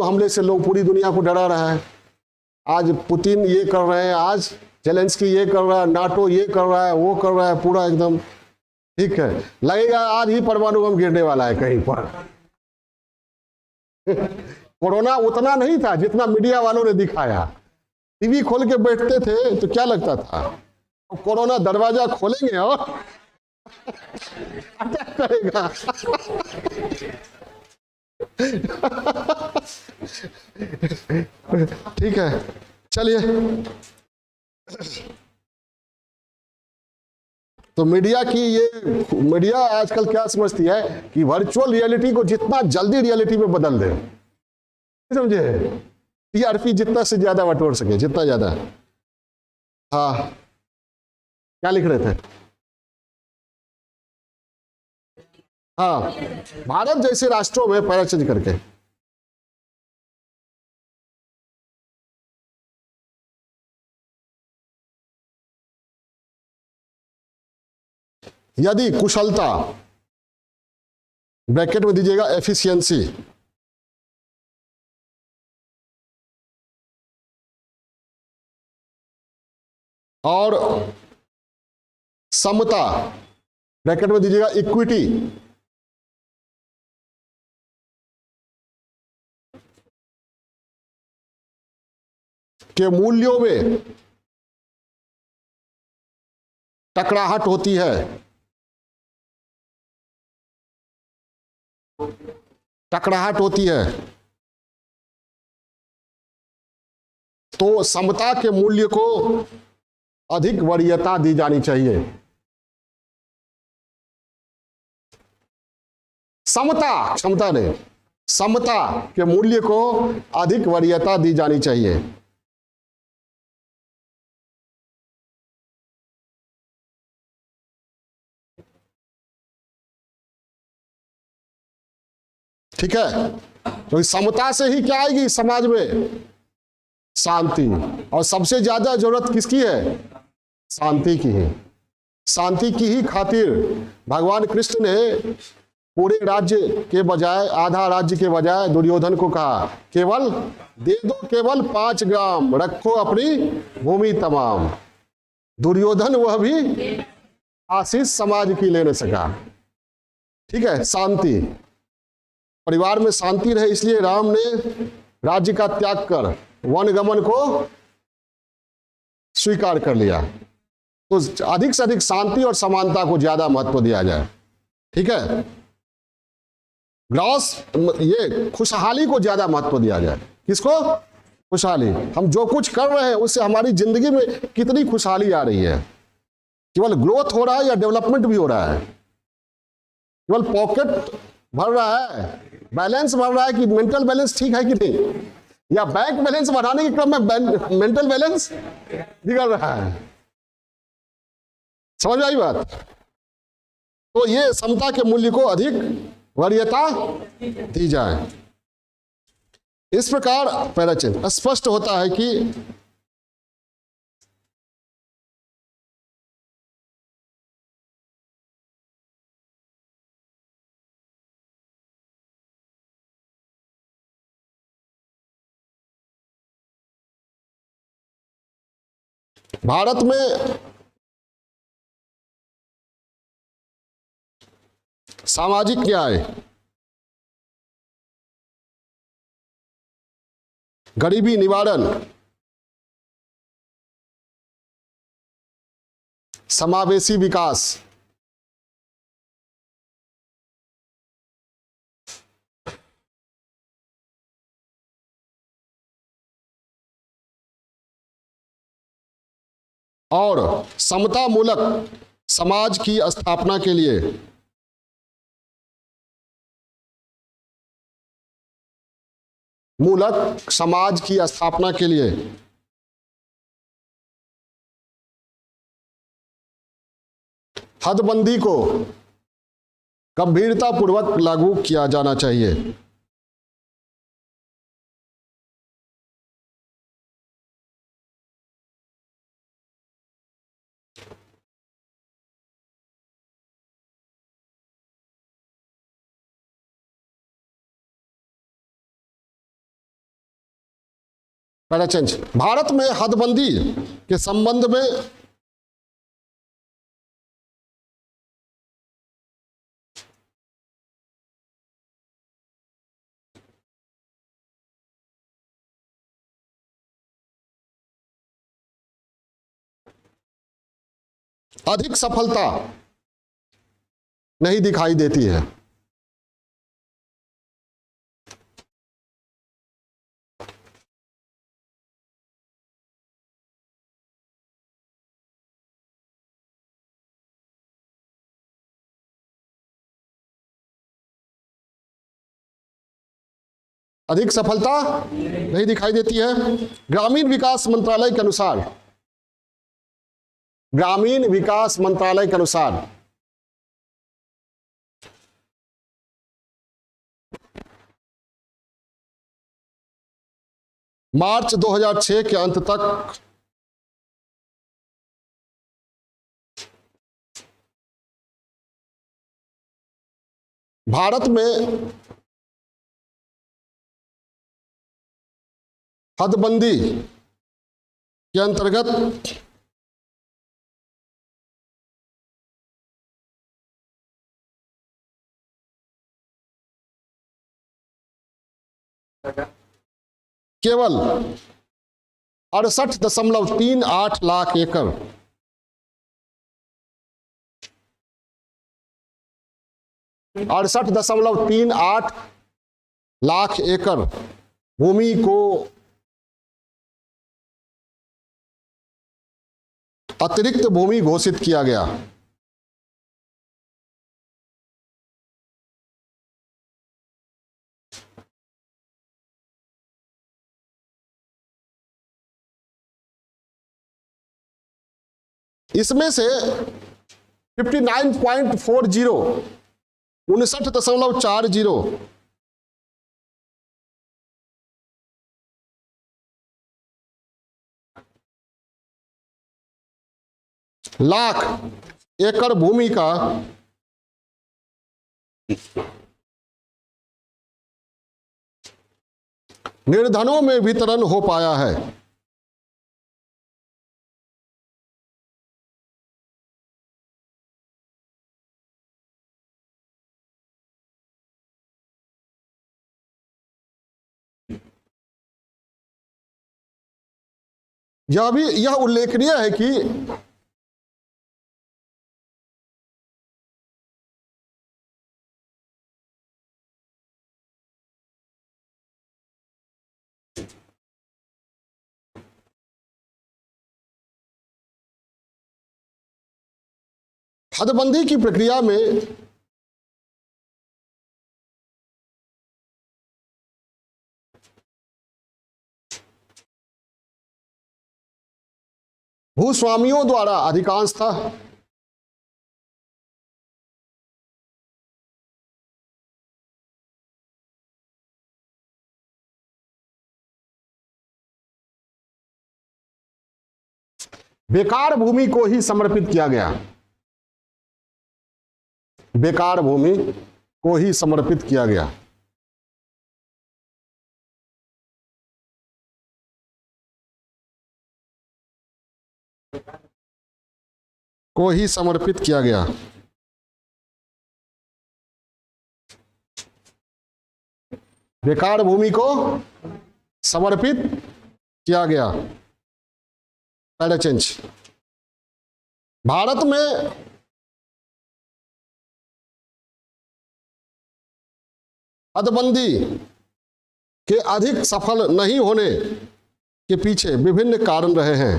हमले से लोग पूरी दुनिया को डरा रहा है। आज पुतिन ये कर रहे हैं, आज जेलेंस्की ये कर रहा है, नाटो ये कर रहा है, वो कर रहा है, पूरा एकदम। ठीक है, लगेगा आज ही परमाणु बम गिरने वाला है कहीं पर। कोरोना उतना नहीं था जितना मीडिया वालों ने दिखाया। टीवी खोल के बैठते थे तो क्या लगता था कोरोना दरवाजा खोलेंगे और अटैक करेगा। ठीक है, चलिए। तो मीडिया आजकल क्या समझती है कि वर्चुअल रियलिटी को जितना जल्दी रियलिटी में बदल दे, समझे, टीआरपी जितना से ज्यादा बटोर सके, जितना ज्यादा। हाँ, क्या लिख रहे थे? हाँ, भारत जैसे राष्ट्रों में पैरा चेंज करके यदि कुशलता, ब्रैकेट में दीजिएगा एफिशिएंसी, और समता, ब्रैकेट में दीजिएगा इक्विटी, के मूल्यों में टकराहट होती है, तो समता के मूल्य को अधिक वरीयता दी जानी चाहिए। क्षमता नहीं, समता के मूल्य को अधिक वरीयता दी जानी चाहिए। ठीक है, तो समता से ही क्या आएगी समाज में? शांति। और सबसे ज्यादा जरूरत किसकी है? शांति की है। शांति की ही खातिर भगवान कृष्ण ने पूरे राज्य के बजाय, आधा राज्य के बजाय दुर्योधन को कहा केवल दे दो, केवल 5 ग्राम, रखो अपनी भूमि तमाम। दुर्योधन वह भी आशीष समाज की ले न सका। ठीक है, शांति, परिवार में शांति रहे, इसलिए राम ने राज्य का त्याग कर वनगमन को स्वीकार कर लिया। तो अधिक से अधिक शांति और समानता को ज्यादा महत्व दिया जाए। ठीक है, ग्रॉस, ये खुशहाली को ज्यादा महत्व दिया जाए। किसको? खुशहाली। हम जो कुछ कर रहे हैं उससे हमारी जिंदगी में कितनी खुशहाली आ रही है? केवल ग्रोथ हो रहा है या डेवलपमेंट भी हो रहा है? केवल पॉकेट भर रहा है, बैलेंस बढ़ रहा है कि मेंटल बैलेंस ठीक है कि नहीं? या बैंक बैलेंस बढ़ाने के क्रम में मेंटल बैलेंस बिगड़ रहा है? समझ आई बात? तो ये समता के मूल्य को अधिक वरीयता दी जाए। इस प्रकार पैराचेंज स्पष्ट होता है कि भारत में सामाजिक न्याय, गरीबी निवारण, समावेशी विकास, और समतामूलक समाज की स्थापना के लिए मूलक समाज की स्थापना के लिए हदबंदी को गंभीरतापूर्वक लागू किया जाना चाहिए। पैराचेंज, भारत में हदबंदी के संबंध में अधिक सफलता नहीं दिखाई देती है। अधिक सफलता नहीं दिखाई देती है। ग्रामीण विकास मंत्रालय के अनुसार, ग्रामीण विकास मंत्रालय के अनुसार मार्च 2006 के अंत तक भारत में हदबंदी के अंतर्गत केवल 68.38 लाख एकड़ 68.38 लाख एकड़ भूमि को अतिरिक्त भूमि घोषित किया गया। इसमें से 59.40 59.40 लाख एकड़ भूमि का निर्धनों में वितरण हो पाया है। यह उल्लेखनीय है कि हदबंदी की प्रक्रिया में भूस्वामियों द्वारा अधिकांशतः बेकार भूमि को ही समर्पित किया गया। बेकार भूमि को ही समर्पित किया गया। को ही समर्पित किया गया। बेकार भूमि को समर्पित किया गया। पहला चेंज, भारत में हदबंदी के अधिक सफल नहीं होने के पीछे विभिन्न कारण रहे हैं।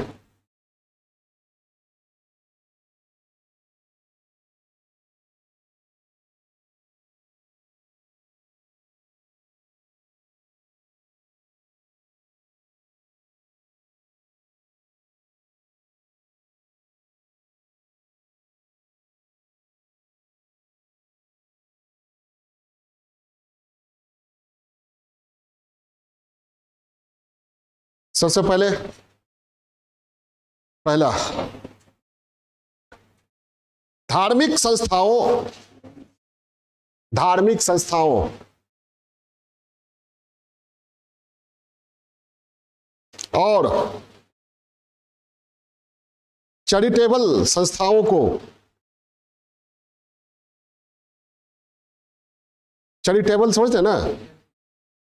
सबसे पहले पहला, धार्मिक संस्थाओं और चैरिटेबल संस्थाओं को, चैरिटेबल समझते हैं ना,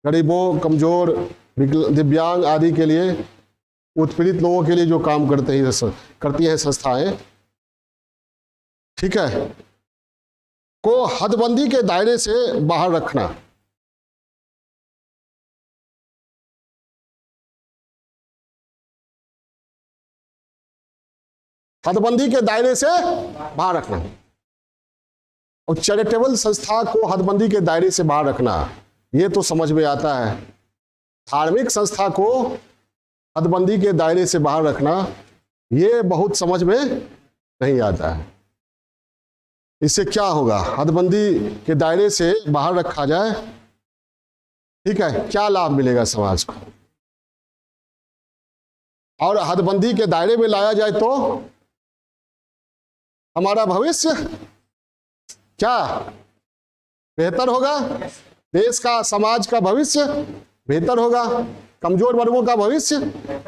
गरीबों, कमजोर, दिव्यांग आदि के लिए, उत्पीड़ित लोगों के लिए जो काम करती हैं संस्थाएं, ठीक है, को हदबंदी के दायरे से बाहर रखना। हदबंदी के दायरे से बाहर रखना और चैरिटेबल संस्था को हदबंदी के दायरे से बाहर रखना, ये तो समझ में आता है। धार्मिक संस्था को हदबंदी के दायरे से बाहर रखना, ये बहुत समझ में नहीं आता है। इससे क्या होगा? हदबंदी के दायरे से बाहर रखा जाए, ठीक है, क्या लाभ मिलेगा समाज को? और हदबंदी के दायरे में लाया जाए तो हमारा भविष्य क्या बेहतर होगा? देश का, समाज का भविष्य बेहतर होगा, कमजोर वर्गों का भविष्य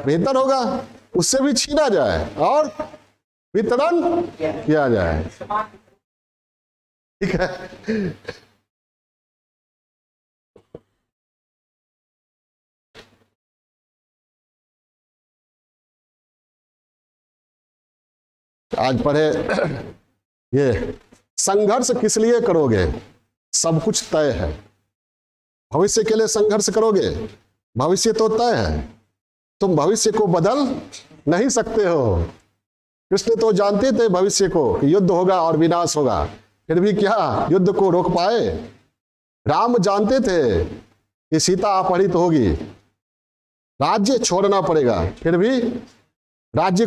बेहतर होगा। उससे भी छीना जाए और वितरण किया जाए, ठीक है। आज पढ़े ये, संघर्ष किस लिए करोगे? सब कुछ तय है। भविष्य के लिए संघर्ष करोगे, भविष्य तो तय है, तुम भविष्य को बदल नहीं सकते हो। कृष्ण तो जानते थे भविष्य को कि युद्ध होगा और विनाश होगा, फिर भी क्या युद्ध को रोक पाए? राम जानते थे कि सीता अपहरित होगी, राज्य छोड़ना पड़ेगा, फिर भी राज्य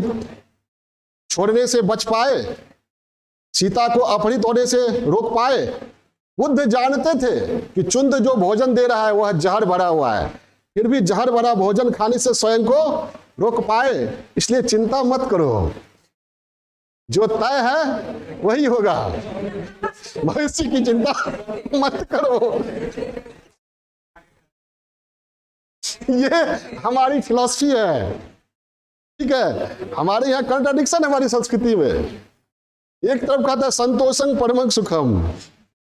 छोड़ने से बच पाए, सीता को अपहरित होने से रोक पाए। बुद्ध जानते थे कि चुंद जो भोजन दे रहा है वह जहर भरा हुआ है, फिर भी जहर भरा भोजन खाने से स्वयं को रोक पाए। इसलिए चिंता मत करो, जो तय है वही होगा, भविष्य की चिंता मत करो। ये हमारी फिलॉसफी है, ठीक है। हमारे यहाँ कंट्राडिक्शन है हमारी संस्कृति में। एक तरफ कहता है संतोषं परमं सुखम,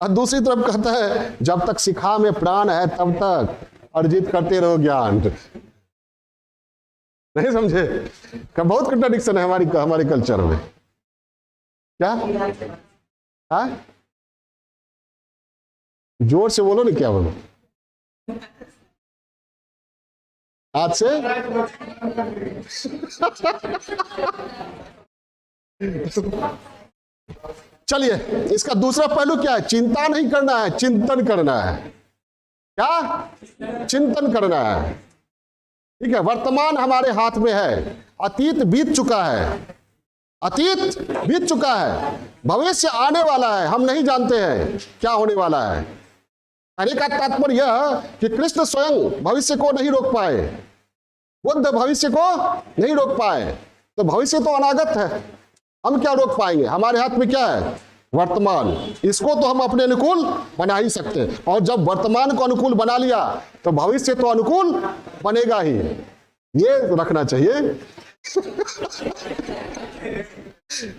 और दूसरी तरफ कहता है जब तक शिखा में प्राण है तब तक अर्जित करते रहो ज्ञान। नहीं समझे? बहुत कंट्राडिक्शन है हमारे कल्चर में। क्या? हाँ, जोर से बोलो ना, क्या बोलो? आज से चलिए, इसका दूसरा पहलू क्या है? चिंता नहीं करना है, चिंतन करना है। क्या? चिंतन करना है, ठीक है। वर्तमान हमारे हाथ में है, अतीत बीत चुका है, अतीत बीत चुका है, भविष्य आने वाला है, हम नहीं जानते हैं क्या होने वाला है। कहने का तात्पर्य यह कि कृष्ण स्वयं भविष्य को नहीं रोक पाए, बुद्ध भविष्य को नहीं रोक पाए, तो भविष्य तो अनागत है, हम क्या रोक पाएंगे? हमारे हाथ में क्या है? वर्तमान। इसको तो हम अपने अनुकूल बना ही सकते हैं, और जब वर्तमान को अनुकूल बना लिया तो भविष्य तो अनुकूल बनेगा ही। ये रखना चाहिए।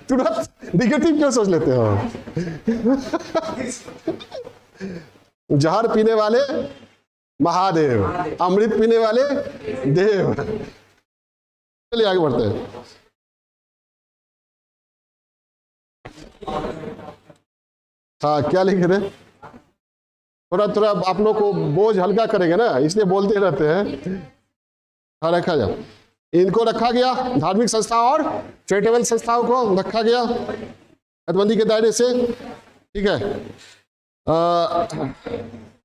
तुरंत निगेटिव क्यों सोच लेते हो? जहर पीने वाले महादेव, अमृत पीने वाले देव। चलिए आगे बढ़ते हैं। हाँ, क्या लिख रहे? थोड़ा थोड़ा आप लोग को बोझ हल्का करेंगे ना, इसलिए बोलते रहते हैं। हाँ, रखा जाए, इनको रखा गया, धार्मिक संस्था और चैरिटेबल संस्थाओं को रखा गया हदबंदी के दायरे से। ठीक है,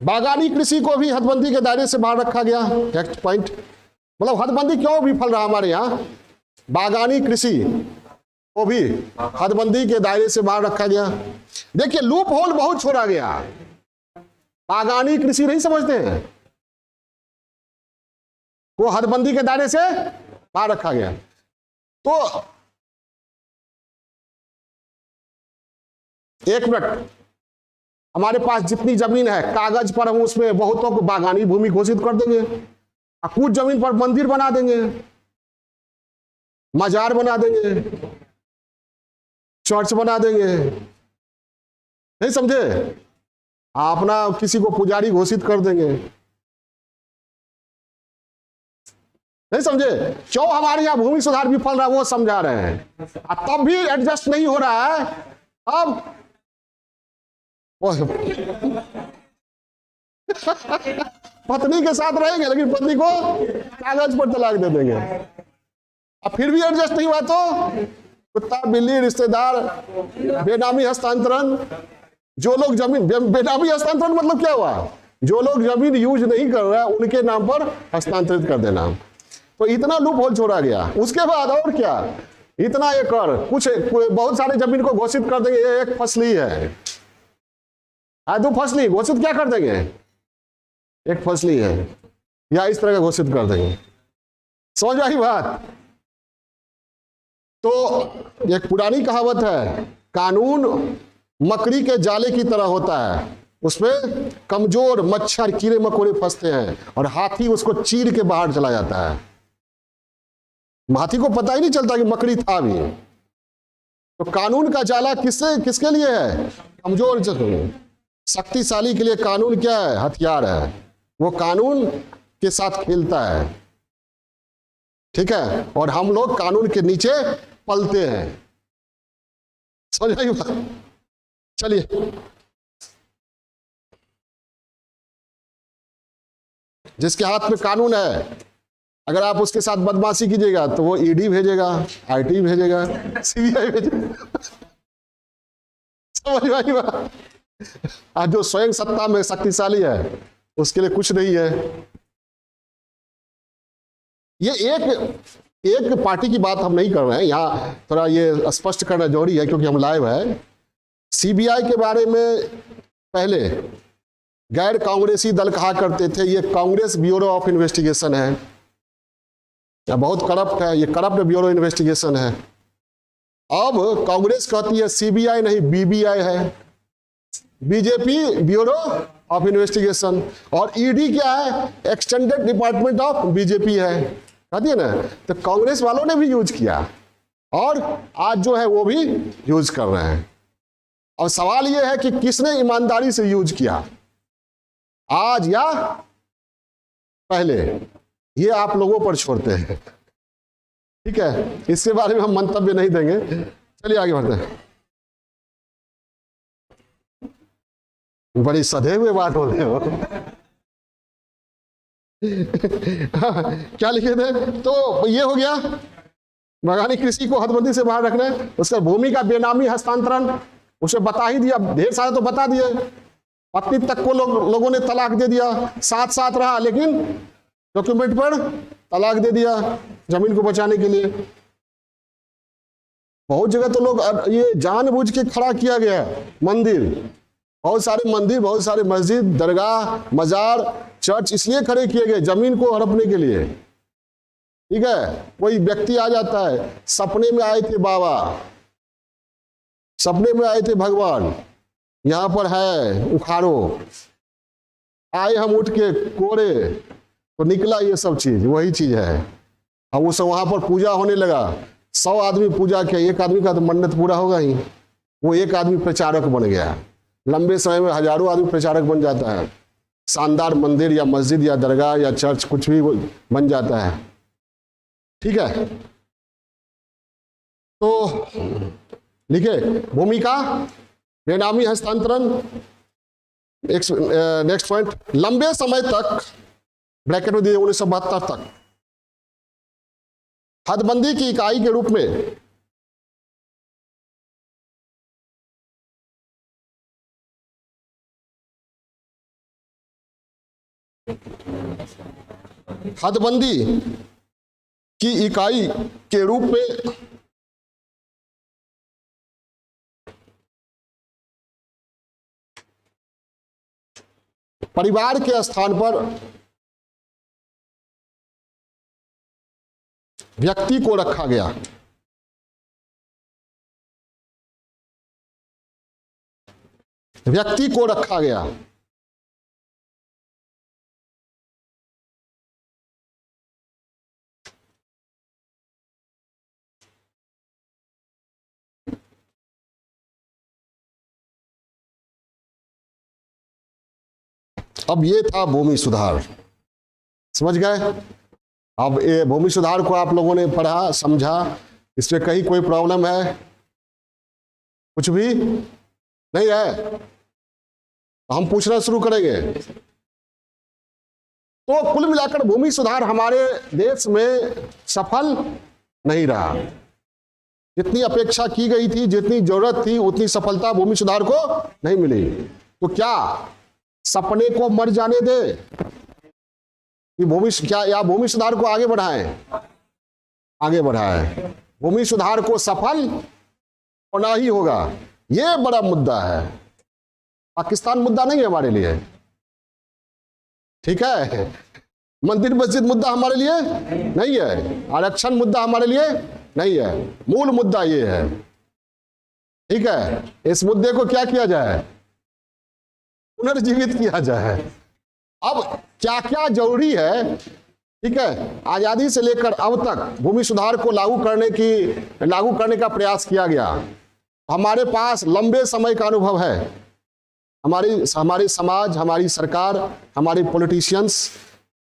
बागानी कृषि को भी हदबंदी के दायरे से बाहर रखा गया। नेक्स्ट पॉइंट, मतलब हदबंदी क्यों विफल रहा हमारे यहाँ? बागानी कृषि को भी हदबंदी के दायरे से बाहर रखा गया। देखिए, लूप होल बहुत छोड़ा गया। बागानी कृषि नहीं समझते हैं, वो हदबंदी के दायरे से बाहर रखा गया। तो एक मिनट, हमारे पास जितनी जमीन है कागज पर हम उसमें बहुतों को बागानी भूमि घोषित कर देंगे, और कुछ जमीन पर मंदिर बना देंगे, मजार बना देंगे, चर्च बना देंगे। नहीं समझे? अपना किसी को पुजारी घोषित कर देंगे। नहीं समझे? क्यों हमारे यहाँ भूमि सुधार विफल रहा वो समझा रहे हैं। तब भी एडजस्ट नहीं हो रहा है। अब पत्नी के साथ रहेंगे लेकिन पत्नी को कागज पर तलाक दे देंगे। अब फिर भी एडजस्ट नहीं हुआ तो कुत्ता बिल्ली रिश्तेदार, बेनामी हस्तांतरण। जो लोग जमीन, बेनामी हस्तांतरण मतलब क्या हुआ? जो लोग जमीन यूज नहीं कर रहा है उनके नाम पर हस्तांतरित कर देना। तो इतना लूप होल छोड़ा गया। उसके बाद और क्या, इतना एकड़ कुछ बहुत सारे जमीन को घोषित कर देंगे, ये एक फसली है, दो फसली घोषित क्या कर देंगे, एक फसली है, या इस तरह का घोषित कर देंगे। समझ आई बात? तो एक पुरानी कहावत है, कानून मकड़ी के जाले की तरह होता है, उसमें कमजोर मच्छर कीड़े मकोड़े फंसते हैं और हाथी उसको चीर के बाहर चला जाता है। हाथी को पता ही नहीं चलता कि मकड़ी था भी। तो कानून का जाला किसके लिए है? कमजोर जगह। शक्तिशाली के लिए कानून क्या है? हथियार है। वो कानून के साथ खेलता है। ठीक है, और हम लोग कानून के नीचे पलते हैं। समझ आई बात? चलिए, जिसके हाथ में कानून है, अगर आप उसके साथ बदमाशी कीजिएगा तो वो ईडी भेजेगा, आईटी भेजेगा, सीबीआई भेजेगा। समझ आई बात? आज जो स्वयं सत्ता में शक्तिशाली है उसके लिए कुछ नहीं है। ये एक पार्टी की बात हम नहीं कर रहे हैं, यहाँ थोड़ा ये स्पष्ट करना जरूरी है क्योंकि हम लाइव है। सीबीआई के बारे में पहले गैर कांग्रेसी दल कहा करते थे ये कांग्रेस ब्यूरो ऑफ इन्वेस्टिगेशन है, या बहुत करप्ट है, ये करप्ट ब्यूरो इन्वेस्टिगेशन है। अब कांग्रेस कहती है सीबीआई नहीं बीबीआई है, बीजेपी ब्यूरो ऑफ इन्वेस्टिगेशन, और ईडी क्या है? एक्सटेंडेड डिपार्टमेंट ऑफ बीजेपी है, कहती है ना। तो कांग्रेस वालों ने भी यूज किया और आज जो है वो भी यूज कर रहे हैं। और सवाल ये है कि किसने ईमानदारी से यूज किया, आज या पहले, ये आप लोगों पर छोड़ते हैं। ठीक है, इसके बारे में हम मंतव्य नहीं देंगे। चलिए आगे बढ़ते हैं। बड़ी सधे हुए बात हो रहे हो। क्या लिखे थे? तो ये हो गया, बागानी कृषि को हदबंदी से बाहर रखना है। उसका भूमि का बेनामी हस्तांतरण उसे बता ही दिया, ढेर सारे तो बता दिए। पत्नी तक को लोगों ने तलाक दे दिया, साथ साथ रहा लेकिन डॉक्यूमेंट पर तलाक दे दिया जमीन को बचाने के लिए। बहुत जगह तो लोग ये जानबूझ के खड़ा किया गया है मंदिर, बहुत सारे मंदिर, बहुत सारे मस्जिद, दरगाह, मजार, चर्च इसलिए खड़े किए गए जमीन को हड़पने के लिए। ठीक है, कोई व्यक्ति आ जाता है, सपने में आए थे बाबा, सपने में आए थे भगवान, यहां पर है उखाड़ो, आए हम उठ के कोड़े तो निकला ये सब चीज, वही चीज है। अब उस वहां पर पूजा होने लगा 100 आदमी पूजा किया, एक आदमी का तो मन्नत पूरा होगा ही। वो एक आदमी प्रचारक बन गया। लंबे समय में हजारों आदमी प्रचारक बन जाता है। शानदार मंदिर या मस्जिद या दरगाह या चर्च कुछ भी बन जाता है। ठीक है, तो लिखे भूमिका बेनामी हस्तांतरण। नेक्स्ट पॉइंट, लंबे समय तक, ब्रैकेट में दिए 1972 तक हदबंदी की इकाई के रूप में हदबंदी की इकाई के रूप में परिवार के स्थान पर व्यक्ति को रखा गया। व्यक्ति को रखा गया। अब ये था भूमि सुधार, समझ गए। अब ये भूमि सुधार को आप लोगों ने पढ़ा, समझा, इसमें कहीं कोई प्रॉब्लम है? कुछ भी नहीं है? हम पूछना शुरू करेंगे। तो कुल मिलाकर भूमि सुधार हमारे देश में सफल नहीं रहा। जितनी अपेक्षा की गई थी, जितनी जरूरत थी, उतनी सफलता भूमि सुधार को नहीं मिली। तो क्या सपने को मर जाने दे कि भूमि सुधार को आगे बढ़ाएं? आगे बढ़ाएं। भूमि सुधार को सफल होना ही होगा। ये बड़ा मुद्दा है। पाकिस्तान मुद्दा नहीं है हमारे लिए, ठीक है। मंदिर मस्जिद मुद्दा हमारे लिए नहीं है। आरक्षण मुद्दा हमारे लिए नहीं है। मूल मुद्दा ये है, ठीक है। इस मुद्दे को क्या किया जाए? पुनर्जीवित किया जाए। अब क्या क्या जरूरी है, ठीक है। आजादी से लेकर अब तक भूमि सुधार को लागू करने का प्रयास किया गया। हमारे पास लंबे समय का अनुभव है। हमारी समाज, हमारी सरकार, हमारी पॉलिटिशियंस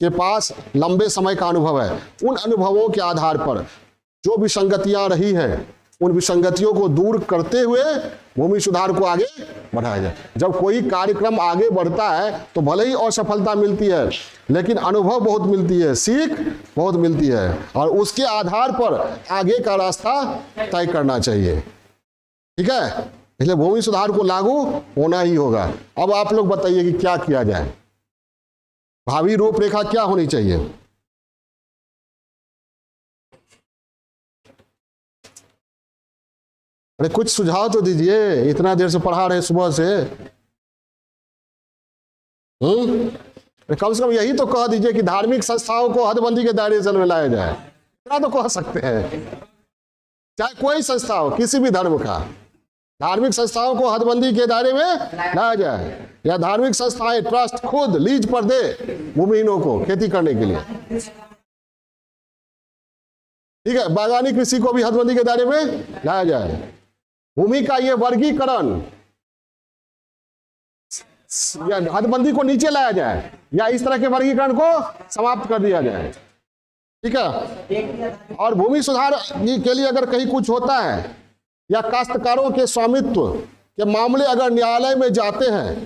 के पास लंबे समय का अनुभव है। उन अनुभवों के आधार पर जो विसंगतियां रही हैं, उन विसंगतियों को दूर करते हुए भूमि सुधार को आगे बढ़ाया जाए। जब कोई कार्यक्रम आगे बढ़ता है तो भले ही असफलता मिलती है, लेकिन अनुभव बहुत मिलती है, सीख बहुत मिलती है, और उसके आधार पर आगे का रास्ता तय करना चाहिए, ठीक है। इसलिए भूमि सुधार को लागू होना ही होगा। अब आप लोग बताइए कि क्या किया जाए, भावी रूपरेखा क्या होनी चाहिए? अरे कुछ सुझाव तो दीजिए, इतना देर से पढ़ा रहे सुबह से। कम से कम यही तो कह दीजिए कि धार्मिक संस्थाओं को हदबंदी के दायरे से में लाया जाए। इतना तो कह सकते हैं, चाहे कोई संस्था हो, किसी भी धर्म का, धार्मिक संस्थाओं को हदबंदी के दायरे में लाया जाए, या धार्मिक संस्थाएं ट्रस्ट खुद लीज पर दे भूमिहीनों को खेती करने के लिए, ठीक है। बागानी कृषि को भी हदबंदी के दायरे में लाया जाए। भूमि का ये वर्गीकरण या हदबंदी को नीचे लाया जाए, या इस तरह के वर्गीकरण को समाप्त कर दिया जाए, ठीक है। और भूमि सुधार के लिए अगर कहीं कुछ होता है, या काश्तकारों के स्वामित्व के मामले अगर न्यायालय में जाते हैं,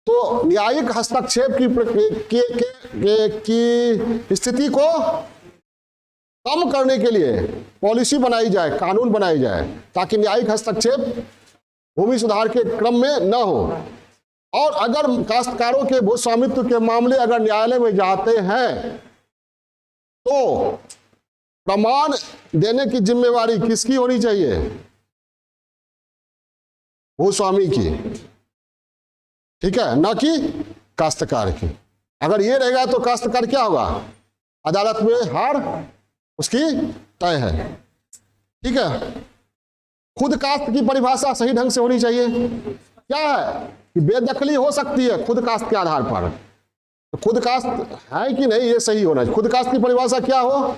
तो न्यायिक हस्तक्षेप की स्थिति को कम करने के लिए पॉलिसी बनाई जाए, कानून बनाई जाए, ताकि न्यायिक हस्तक्षेप भूमि सुधार के क्रम में न हो। और अगर काश्तकारों के भू स्वामित्व के मामले अगर न्यायालय में जाते हैं, तो प्रमाण देने की जिम्मेवारी किसकी होनी चाहिए? भूस्वामी की, ठीक है, ना कि काश्तकार की। अगर ये रहेगा तो काश्तकार क्या होगा? अदालत में हार उसकी तय है, ठीक है। खुद कास्त की परिभाषा सही ढंग से होनी चाहिए। क्या है कि बेदखली हो सकती है खुद कास्त के आधार पर, तो खुद कास्त है कि नहीं ये सही होना चाहिए। खुद कास्त की परिभाषा क्या हो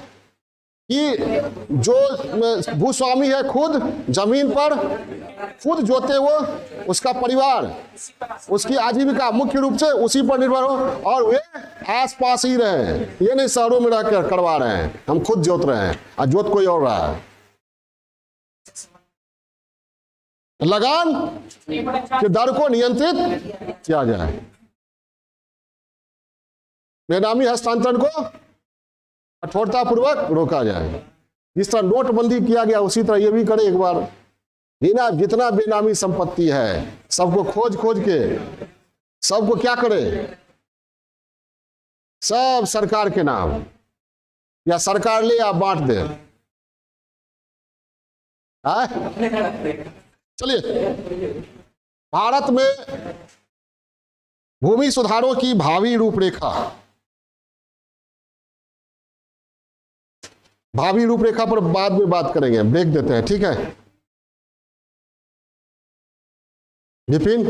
कि जो भूस्वामी है खुद जमीन पर खुद जोते वो, उसका परिवार, उसकी आजीविका मुख्य रूप से उसी पर निर्भर हो, और वे आसपास ही रहे, ये नहीं शहरों में रहकर करवा रहे हैं, हम खुद जोत रहे हैं और जोत कोई और रहा है। लगान के दर को नियंत्रित किया जाए, बेनामी हस्तांतरण को कठोरतापूर्वक रोका जाए। जिस तरह नोटबंदी किया गया उसी तरह ये भी करे एक बार। बिना जितना बेनामी संपत्ति है सबको खोज खोज के सबको क्या करे, सब सरकार के नाम, या सरकार ले या बांट दे। चलिए, भारत में भूमि सुधारों की भावी रूपरेखा, भावी रूपरेखा पर बाद में बात करेंगे, ब्रेक देते हैं, ठीक है विपिन।